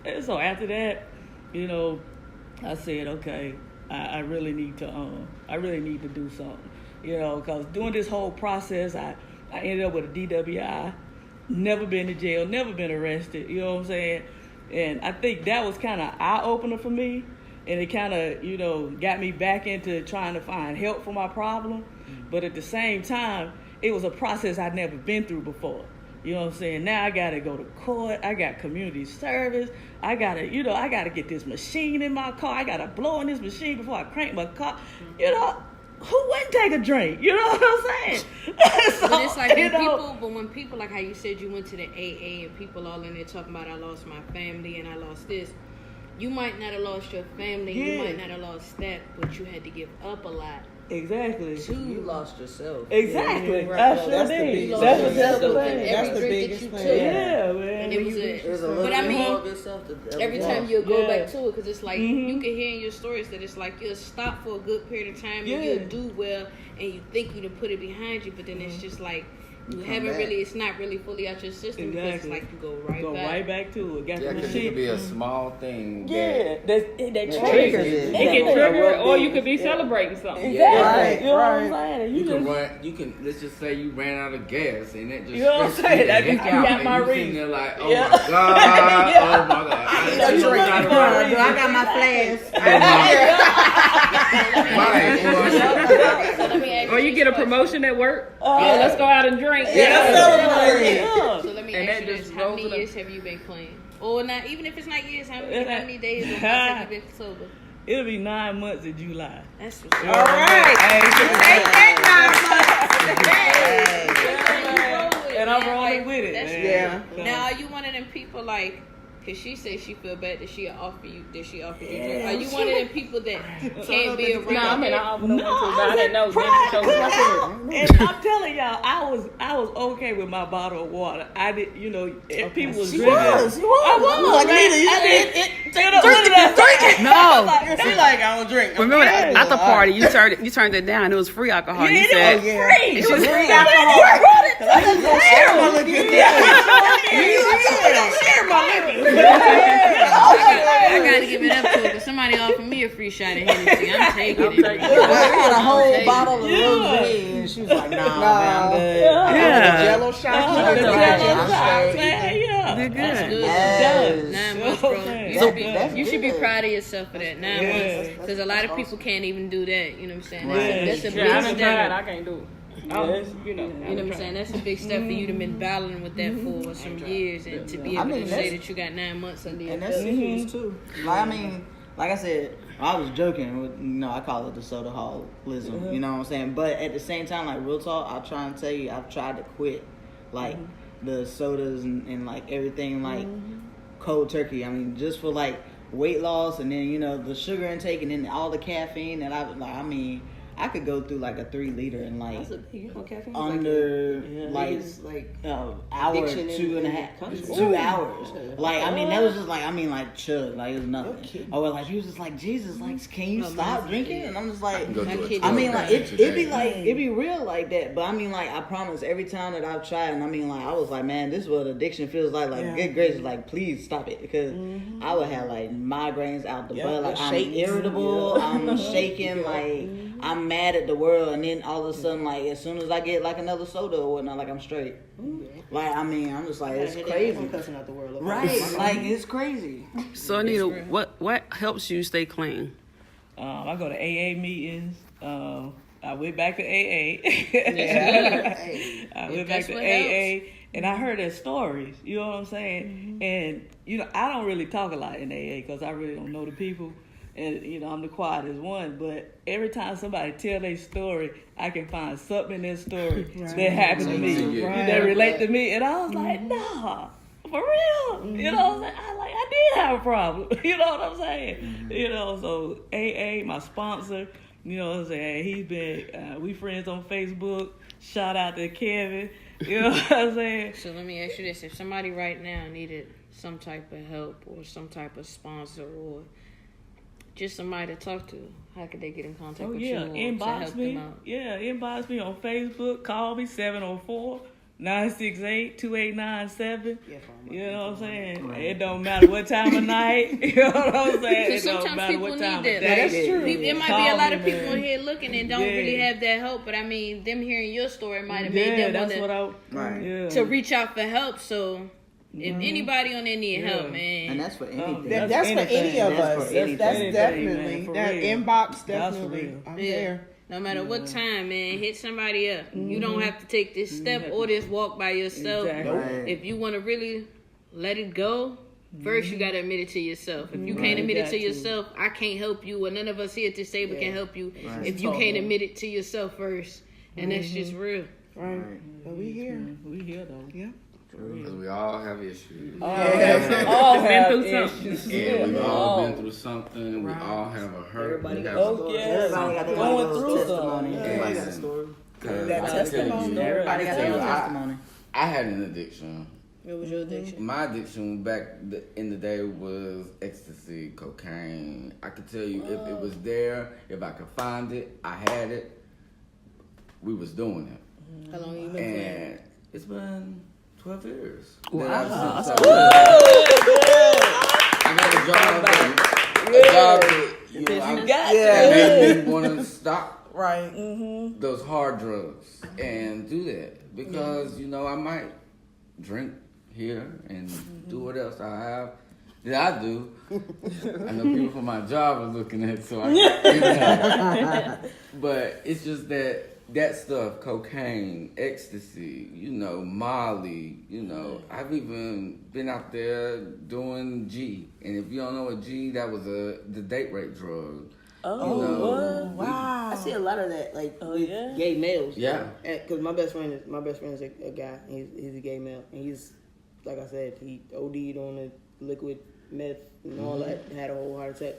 And so after that, I said, okay, I really need to do something, because during this whole process, I ended up with a DWI, never been to jail, never been arrested, you know what I'm saying? And I think that was kind of eye-opener for me, and it kind of, got me back into trying to find help for my problem. But at the same time, it was a process I'd never been through before. You know what I'm saying? Now I gotta go to court. I got community service. I gotta get this machine in my car. I gotta blow in this machine before I crank my car. You know, who wouldn't take a drink? You know what I'm saying? So, but it's like when people, like how you said you went to the AA and people all in there talking about I lost my family and I lost this. You might not have lost your family, you might not have lost that, but you had to give up a lot. Exactly. You lost yourself. Exactly. Right. I sure did. That's the biggest thing. Yeah, man. And it was There's a little bit more of yourself to every time you go back to it, because it's like you can hear in your stories that it's like you'll stop for a good period of time and you'll do well and you think you to put it behind you, but then it's just like you haven't really, it's not really fully out your system because it's like you go right back to it. Because it could be a small thing. That triggers it. It can trigger, or you could be celebrating something. Exactly. You know what I'm saying? You can let's just say you ran out of gas and that just you know what I'm saying? I got my reason. You're like, oh my God, oh my God. I got my flask. Or you get a promotion at work. Let's go out and drink. So let me ask you this: how many years have you been clean? Or not? Even if it's not years, how many days or months have you been sober? It'll be 9 months in July. That's what's up. All right. And I'm rolling with it. Yeah. Now, are you one of them people like? Cause she says she feel bad that she offer you drink. Are you one of them people that can't be around? No, I mean I didn't know. And I'm telling y'all, I was okay with my bottle of water. I did, if people was drinking. I was. Like, drink it. No. She like, I don't drink. Remember at the party, you turned it down. It was free alcohol. Yeah, You said free. it was free alcohol. I gotta give it up to her, but somebody offered me a free shot of Hennessy. I'm taking it. I had a whole bottle of rosé, and she was like, "Nah, man, I'm good." Yeah. Jello shot. They're good. That's good. Yes. 9 months, bro. You should be proud of yourself for that. 9 months, because a lot of people can't even do that. You know what I'm saying? That's a big I step. can't do it. You know what I'm saying? That's a big step for you to been battling with that for some years, and to be able to say that you got 9 months under your And that's serious too. Like I said, I was joking with, I call it the sodaholism, you know what I'm saying? But at the same time, like real talk, I'll try and tell you, I've tried to quit, like, the sodas and like everything, like, cold turkey. I mean, just for like weight loss and then, the sugar intake and then all the caffeine that I could go through like a 3 liter in like under hour, 2.5, 2 hours. Like, that was just like, chug, like it was nothing. Or like, he was just like, Jesus, like, can you stop drinking? And I'm just like, it'd be real like that. But I promise every time that I've tried, and I was like, man, this is what addiction feels like. Like, good gracious, like, please stop it. Because I would have like migraines out the butt. Like, I'm irritable, I'm shaking, like, I'm mad at the world, and then all of a sudden, like, as soon as I get like another soda or whatnot, like, I'm straight. Like, I'm just like, it's crazy. I'm cussing out the world. Right, like, it's crazy. So Anita, what helps you stay clean? I go to AA meetings. I went back to AA. I went back to AA, and I heard their stories. You know what I'm saying? And I don't really talk a lot in AA because I really don't know the people. And, I'm the quietest one, but every time somebody tell their story, I can find something in their story that happened to me, that relate to me. And I was like, nah, for real. You know what I'm saying? I did have a problem. You know what I'm saying? So AA, my sponsor, you know what I'm saying? He's been, we friends on Facebook. Shout out to Kevin. You know what I'm saying? So let me ask you this. If somebody right now needed some type of help or some type of sponsor or just somebody to talk to, how could they get in contact with you inbox to help me. them out? Yeah, inbox me on Facebook. Call me 704-968-2897. You know what I'm saying? Right. It don't matter what time of night. You know what I'm saying? It don't matter what time of day. That's true. It might be a lot of people in here looking and don't really have that help, but them hearing your story might have made them want to reach out for help. So if anybody on there need help, man. And that's for anything. That's for any of us. That's definitely. Man, that inbox, definitely. I'm there. No matter what time, man, hit somebody up. You don't have to take this step or this walk by yourself. Exactly. Right. If you want to really let it go, first you got to admit it to yourself. If you can't admit it to yourself, I can't help you, or none of us here at this table can help you if you can't admit it to yourself first. And that's just real. Right. But we here. We here though. Yeah. Because we all have issues. All Been have through something. issues. Yeah, we've all been through something. We all have a hurt. Everybody We got have a a- story. yes. Everybody got their Going own through testimony. something. Everybody got a story. 'cause That I tell testimony. you, Everybody got their own I- testimony. I had an addiction. What was your addiction? My addiction back in the day was ecstasy, cocaine. I could tell you if it was there, if I could find it, I had it. We was doing it. How long you been playing? And it's been 12 years. Wow. I got a job that, you know, You got that made me want to stop Right. those hard drugs and do that because you know I might drink here and do what else I have that I do. I know people from my job are looking at it, so I can't. But it's just that stuff, cocaine, ecstasy, you know, Molly, you know, I've even been out there doing G, and if you don't know what G, that was the date rape drug. Oh, You know, Wow. I see a lot of that, like with yeah? gay males. Yeah. Because my best friend is a guy. He's a gay male, and he's like I said, he OD'd on the liquid meth and all that. Had a whole heart attack.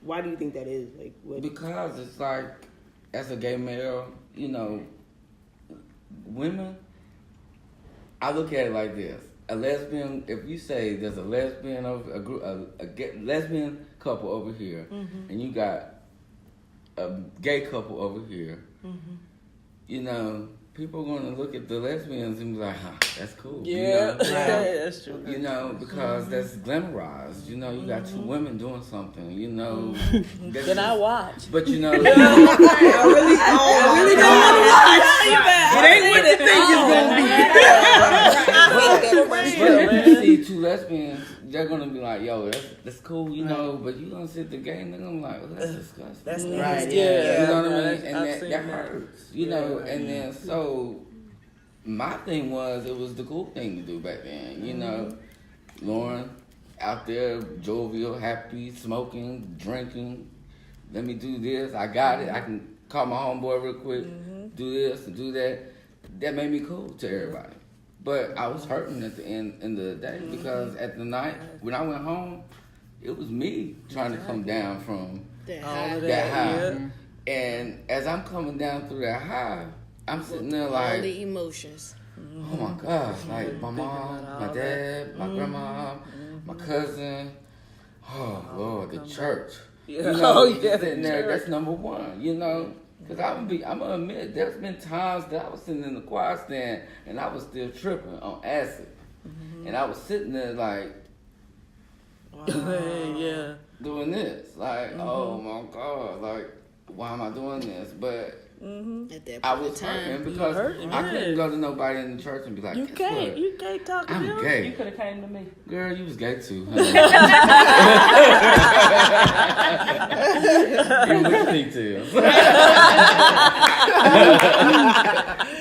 Why do you think that is? Like, what? Because it's like, as a gay male, you know, women, I look at it like this. A lesbian, if you say there's a lesbian over a group, lesbian couple over here, and you got a gay couple over here, you know, people are going to look at the lesbians and be like, that's cool. Yeah, You know? that's true. You know, because that's glamorized. You know, you got two women doing something. You know, that's Then I just- watch. But you know, I really don't want to watch. It ain't what you think it's gonna be. but if you see two lesbians, they're gonna be like, "Yo, that's cool," you know. But you gonna sit the gay and they're gonna be like, "Well, that's disgusting." That's Right, yeah. You know what I mean? I've And that seen hurts, you know. And then so, my thing was, it was the cool thing to do back then, you know. Lauren out there, jovial, happy, smoking, drinking. Let me do this. I got it. I can call my homeboy real quick. Do this and do that. That made me cool to everybody. But I was hurting at the end of the day because at the night when I went home, it was me trying to come down from That All high. of that high. Yeah. And as I'm coming down through that high, I'm sitting there All like, the emotions. oh my gosh, like my mom, my dad, my grandma, my cousin, oh Lord, the church. You know, Oh, yeah, sitting the there, church. that's number one, you know. Because I'm gonna admit, there's been times that I was sitting in the choir stand and I was still tripping on acid. And I was sitting there like, Yeah. doing this. Like, oh my God, like, why am I doing this? But At that I point was in hurting time. because hurting, I yeah. couldn't go to nobody in the church and be like, You "Guess can't. what? You can't talk to I'm them. You gay." could have came to me. Girl, you was gay too. You with pigtails.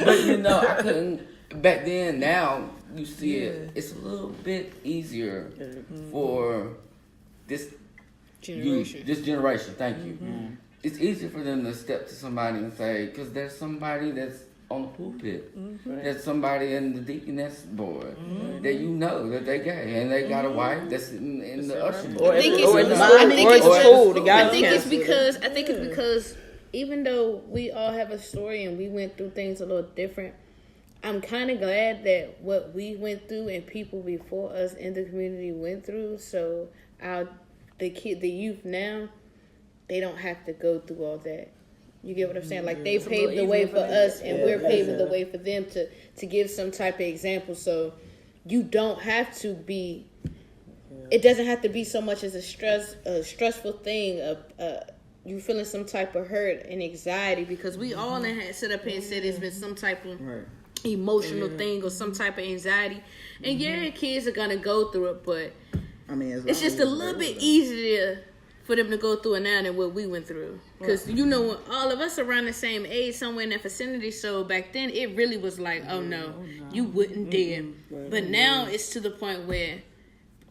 But you know, I couldn't back then. Now you see it. It's a little bit easier for this Generation. this generation. Thank you. It's easier for them to step to somebody and say, because there's somebody that's on the pulpit. There's somebody in the deaconess board that you know that they gay and they got a wife that's in the usher board. I think it's or in the I school, think or in it's the school, the guys I think it's counselor. because even though we all have a story and we went through things a little different, I'm kind of glad that what we went through and people before us in the community went through. So the youth now, they don't have to go through all that. You get what I'm saying? Like they paved the way for us, and we're paving the way for them to give some type of example. So you don't have to be. It doesn't have to be so much as a stressful thing. You feeling some type of hurt and anxiety because we all had sit up here and said it's been some type of emotional thing or some type of anxiety. And kids are gonna go through it, but I mean, it's just a little bit easier for them to go through it now than what we went through. Because, you know, all of us around the same age, somewhere in that vicinity. So back then, it really was like, oh no, you wouldn't dare. But now it's to the point where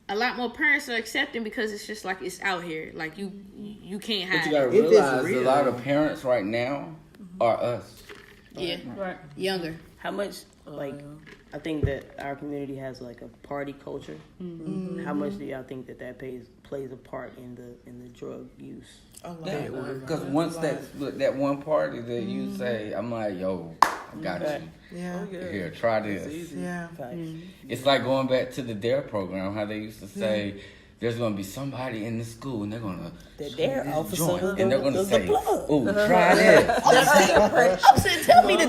a lot more parents are accepting because it's just like it's out here. Like you can't hide. But you gotta realize a lot of parents right now are us. Yeah, right. Younger. How much, like, I think that our community has like a party culture. Mm-hmm. How much do y'all think that plays a part in the drug use? Because once that one party that you say, I'm like, yo, I got you. Yeah. Here, try this. Yeah. It's like going back to the DARE program, how they used to say, there's going to be somebody in the school and they're going to the DARE officer joint, and they're going to say, "Oh, try this." I'm saying, tell me the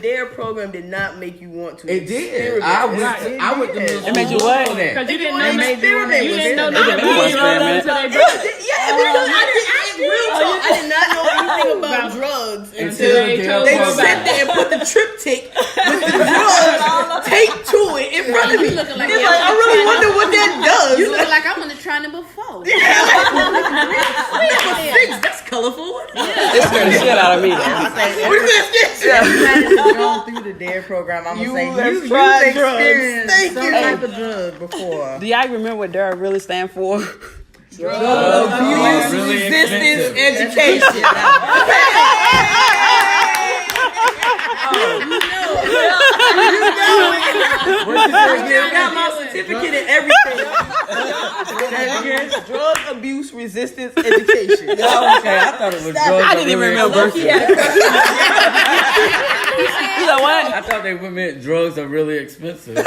DARE program did not make you want to. It did. I went to middle school. It made you what? Because you didn't know experiment. You didn't know I did not know anything about drugs until they sat there and put the triptych with the drugs taped to it in front of me. It's like, I really wonder what that does. You look like I'm on the trying it before. That's colorful. It scared the shit out of me. Everybody who's gone through the DARE program, I'm gonna say you've experienced some type of drug before. Do y'all remember what DARE really stand for? Drug abuse resistance education. I got my certificate and everything. Drug abuse resistance education. Okay, I thought it was drugs. I didn't even remember. You know what? I thought they meant drugs are really expensive.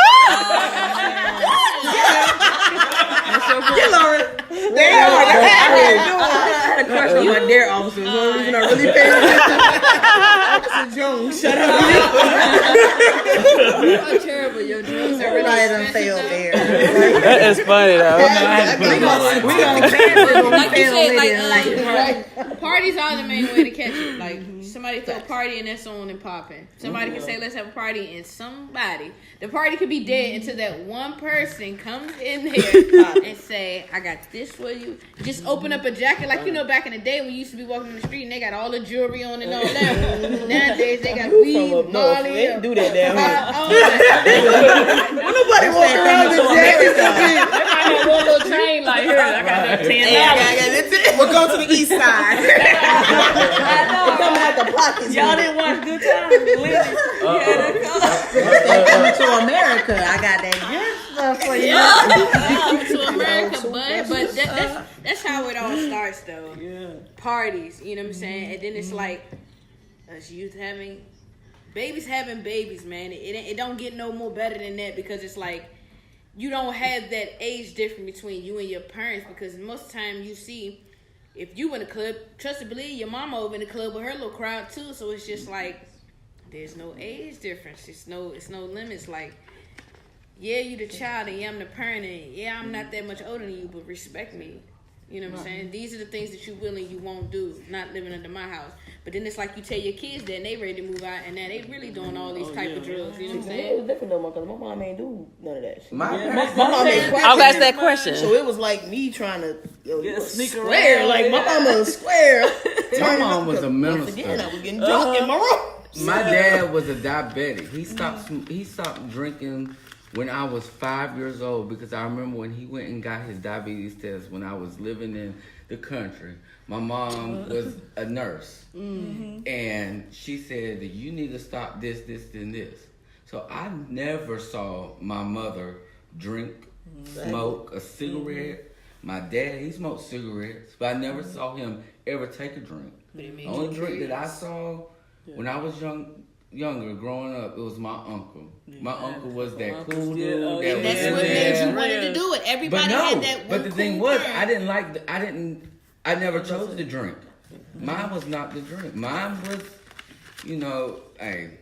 Yeah, Lauren. I had a crush on my DARE officer. The only reason I really paid attention. Officer Jones, shut up. You are terrible. Your drugs are really Everybody done failed there. That is funny though. Like you said, parties are the main way to catch it. Like somebody throw a party and that's on and popping. Somebody can say let's have a party and the party could be dead until that one person comes in there and say I got this for you. Just open up a jacket like back in the day when you used to be walking in the street and they got all the jewelry on and all that. Nowadays they got weed, Molly. They didn't do that down here. Nobody walking around with jackets. They might have one little chain like here. I got that $10. We'll go to the east side. Coming out the pockets. Y'all didn't watch Good Times? Coming to America. I got that good stuff for you. To America, but that's how it all starts though. Yeah. Parties, you know what I'm saying? And then it's like us youth having babies, man. It don't get no more better than that because it's like you don't have that age difference between you and your parents because most of the time you see if you in a club, trust and believe your mama over in the club with her little crowd too. So it's just like there's no age difference. It's no limits. Like, yeah, you the child and yeah, I'm the parent and yeah, I'm not that much older than you, but respect me. You know what I'm saying? These are the things that you will and you won't do, not living under my house. But then it's like you tell your kids that and they ready to move out and now they really doing all these type of drugs. You know what I'm saying? It was different though, because my mom ain't do none of that shit. My mom ain't crack. I'll ask that question. So it was like me trying to sneak square. around. Like my mama was square. My mom was a Once again, minister. I was getting drunk in my room. My dad was a diabetic. He stopped drinking when I was 5 years old because I remember when he went and got his diabetes test when I was living in the country. My mom was a nurse, and she said that you need to stop this, and this. So I never saw my mother drink, smoke a cigarette. My dad, he smoked cigarettes, but I never saw him ever take a drink. The only drink that I saw when I was younger, growing up, it was my uncle. My uncle was that cool dude. And that's what made you wanted to do it. Everybody had that one. But the thing was, I never chose the drink. Mine was not the drink. Mine was, hey,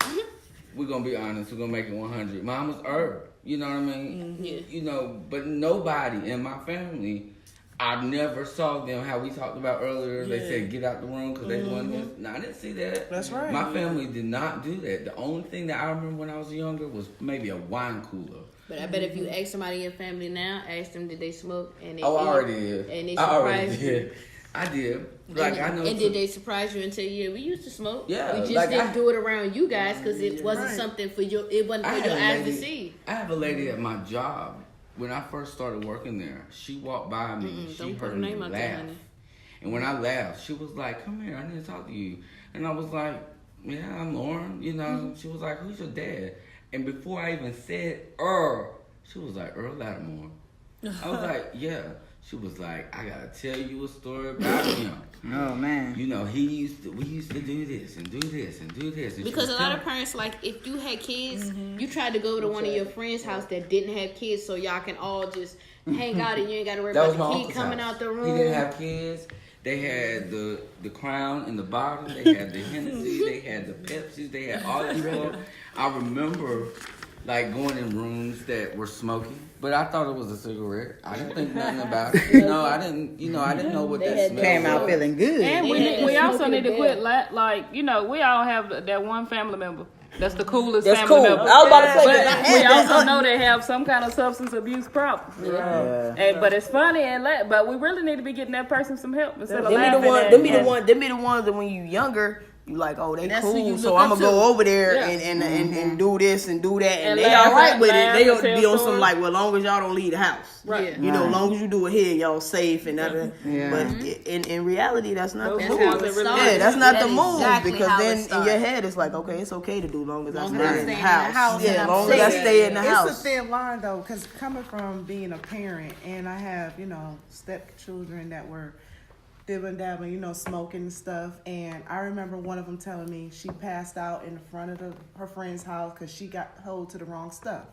we're going to be honest. We're going to make it 100. Mine was herb. You know what I mean? But nobody in my family, I never saw them, how we talked about earlier, they said get out the room because they wanted this. No, I didn't see that. That's right. My family did not do that. The only thing that I remember when I was younger was maybe a wine cooler. But I bet if you ask somebody in your family now, ask them did they smoke, and they I already did. and they I already surprised you. did. I did. Like I know. And did they surprise you and tell you, yeah, we used to smoke? Yeah, We just like didn't do it around you guys because it wasn't Right. something for your. It wasn't for your eyes to see. I have a lady at my job. When I first started working there, she walked by me. She Don't put heard her me name out there, laugh. honey. And when I laughed, she was like, "Come here, I need to talk to you." And I was like, "Yeah, I'm Lauren." You know, she was like, "Who's your dad?" And before I even said Earl, she was like, "Earl Lattimore." I was like, "Yeah." She was like, "I gotta tell you a story about him." Oh man. You know, we used to do this and do this and do this. And she Because was a lot of telling- parents, like, if you had kids, you tried to go to one of your friends' house that didn't have kids, so y'all can all just hang out and you ain't got to worry That was about my the kid uncle's coming house. out the room. He didn't have kids. They had the Crown in the bottle. They had the Hennessy. They had the Pepsis. They had all that stuff. I remember like going in rooms that were smoky, but I thought it was a cigarette. I didn't think nothing about it. I didn't know what that smell Came out was. feeling good. And we also need to quit, like, we all have that one family member. That's the coolest That's family cool. member. I was about to say, But 'cause I had we that. also know they have some kind of substance abuse problem. Yeah. But it's funny but we really need to be getting that person some help instead of Them laughing be the one. at Them be it. the ones that when you younger, you like, oh, they That's who cool, you so look I'm up gonna to. go over there Yeah. and do this and do that, and And they laugh all right and with it. laugh They and be tell on some stories. like, well, as long as y'all don't leave the house, Right. You know, as long as you do it here, y'all safe and that. Yeah. But in reality, that's not the That's move. how it really Yeah, that's not the move exactly because how it then in starts. your head it's like, okay, it's okay to do long as I Long stay as I in stay the in the house. house and Yeah, I'm long as I safe. stay in the It's house. a thin line though, because coming from being a parent and I have, stepchildren that were dabbling, smoking and stuff. And I remember one of them telling me she passed out in the front of her friend's house because she got hold to the wrong stuff.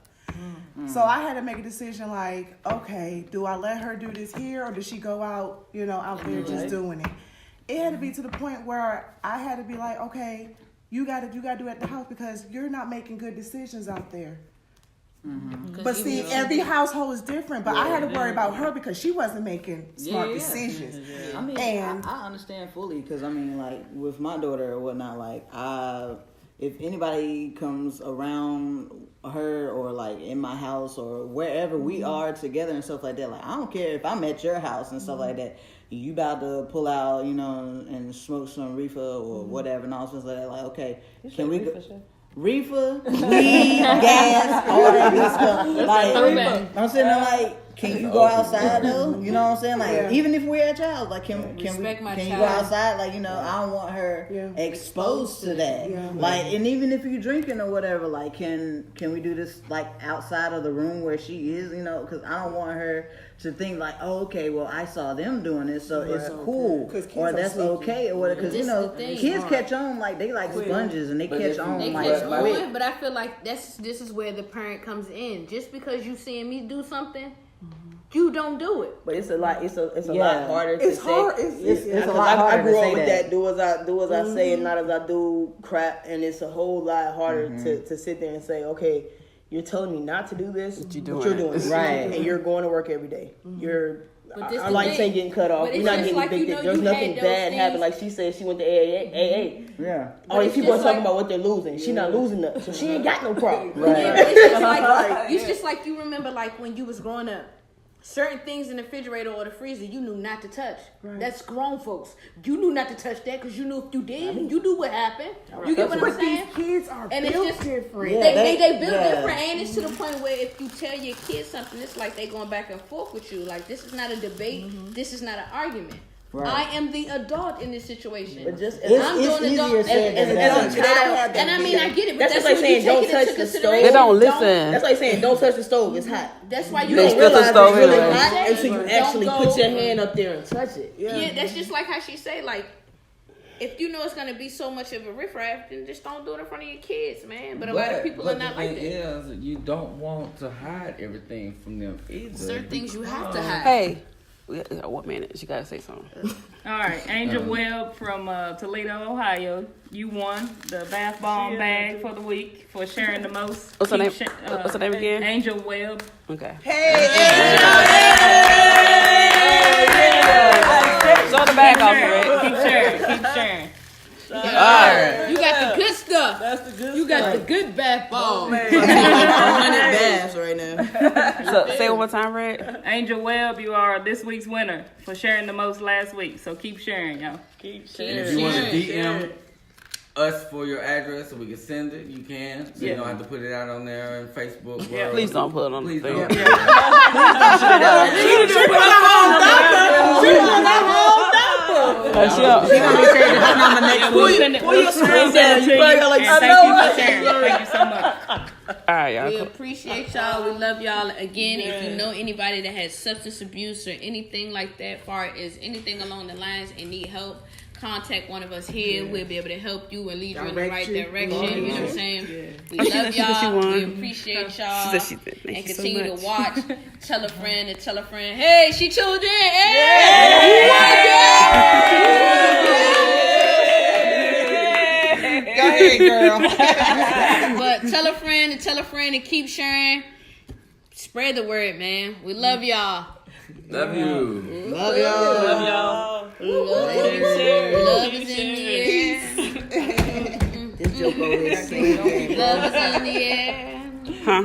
So I had to make a decision like, okay, do I let her do this here or does she go out, out there just doing it? It had to be to the point where I had to be like, okay, you gotta do it at the house because you're not making good decisions out there. But see, every household is different. But I had to worry about her because she wasn't making smart decisions. I mean, And- I understand fully because I mean, like with my daughter or whatnot, like if anybody comes around her or like in my house or wherever we are together and stuff like that, like I don't care if I'm at your house and stuff like that. You about to pull out, and smoke some reefer or whatever, and all sorts like that. Like, okay, can we go? Reefer, weed, gas, all that good stuff. Like, I'm sitting there like, can you go outside though? You know what I'm saying? Like, even if we're at your house, like, can you go outside? Like, I don't want her exposed to that. Yeah. Like, and even if you're drinking or whatever, like, can we do this like outside of the room where she is? Because I don't want her to think like, oh, okay, well, I saw them doing it, so it's cool, 'Cause kids or are that's sneaky. okay, or whatever. Because This is the thing. kids catch on like they like sponges, and they But catch if you- on They like catch quick. on, but I feel like this is where the parent comes in. Just because you seeing me do something, you don't do it. But it's a lot. It's a Yeah. lot harder to It's say. hard. It's a Because lot I harder grew to up say with that. that. Do as I say and not as I do crap, and it's a whole lot harder to sit there and say, okay, you're telling me not to do this, but you're doing it. Right. And you're going to work every day. But this I the like thing. saying getting cut off. But You're it's not just getting like, evicted. There's you nothing had those bad happened. things- Like she said, she went to AA. Yeah. All these it's people are just talking like- about what they're losing. She not losing nothing, so she ain't got no problem. Yeah, but it's just like you remember like when you was growing up. Certain things in the refrigerator or the freezer you knew not to touch. Right. That's grown folks. You knew not to touch that because you knew if you did, you knew what happened. You get what I'm But these saying? kids are And it's built just different. Yeah. They build Yeah. different, and it's to the point where if you tell your kids something, it's like they going back and forth with you. Like this is not a debate. This is not an argument. Right. I am the adult in this situation. But just It's easier said than done. child, and I mean I get it, but That's that's, just like when saying you don't take it touch into the stove. consideration. They don't listen. That's like saying don't touch the stove. It's hot. That's why you You They don't still realize the stove it's really anyway. hot until you Don't actually go- put your hand up there and touch it. Yeah, that's just like how she say, like, if you know it's gonna be so much of a riffraff, then just don't do it in front of your kids, man. But a lot of people are not like that. Is, you don't want to hide everything from them either. Certain things you have to hide. Hey, what minute? You gotta say something. All right, Angel Webb from Toledo, Ohio. You won the bath bomb bag for the week for sharing the most. What's her name? Keep What's her name again? Angel Webb. Okay. Show the bag off, Red. Keep sharing. You got the good stuff. That's the good You got the good bath bomb. 100 baths right now. So say it one more time, Red. Angel Webb, you are this week's winner for sharing the most last week. So keep sharing, y'all. Keep And if you want to DM us for your address so we can send it, you can. So you don't have to put it out on there and Facebook. Yeah. Please don't put it on the Please thing. don't. She gonna be changing her number next week. Pull your screen down. You probably got like, thank you for sharing. Thank you so much. All right, y'all. We appreciate y'all. We love y'all. Again, if you know anybody that has substance abuse or anything like that, far as anything along the lines and need help, contact one of us here. We'll be able to help you and lead you in the right direction. You know what I'm saying? We love y'all. We appreciate y'all. She did. Thank And you so continue much. to watch. Tell a friend and tell a friend. Hey, she tuned in. Hey! Go ahead, girl. But tell a friend and keep sharing. Spread the word, man. We love y'all. Love you. Love y'all. Love y'all. Love is in the air. This joke always saying. Love is in the air. Huh?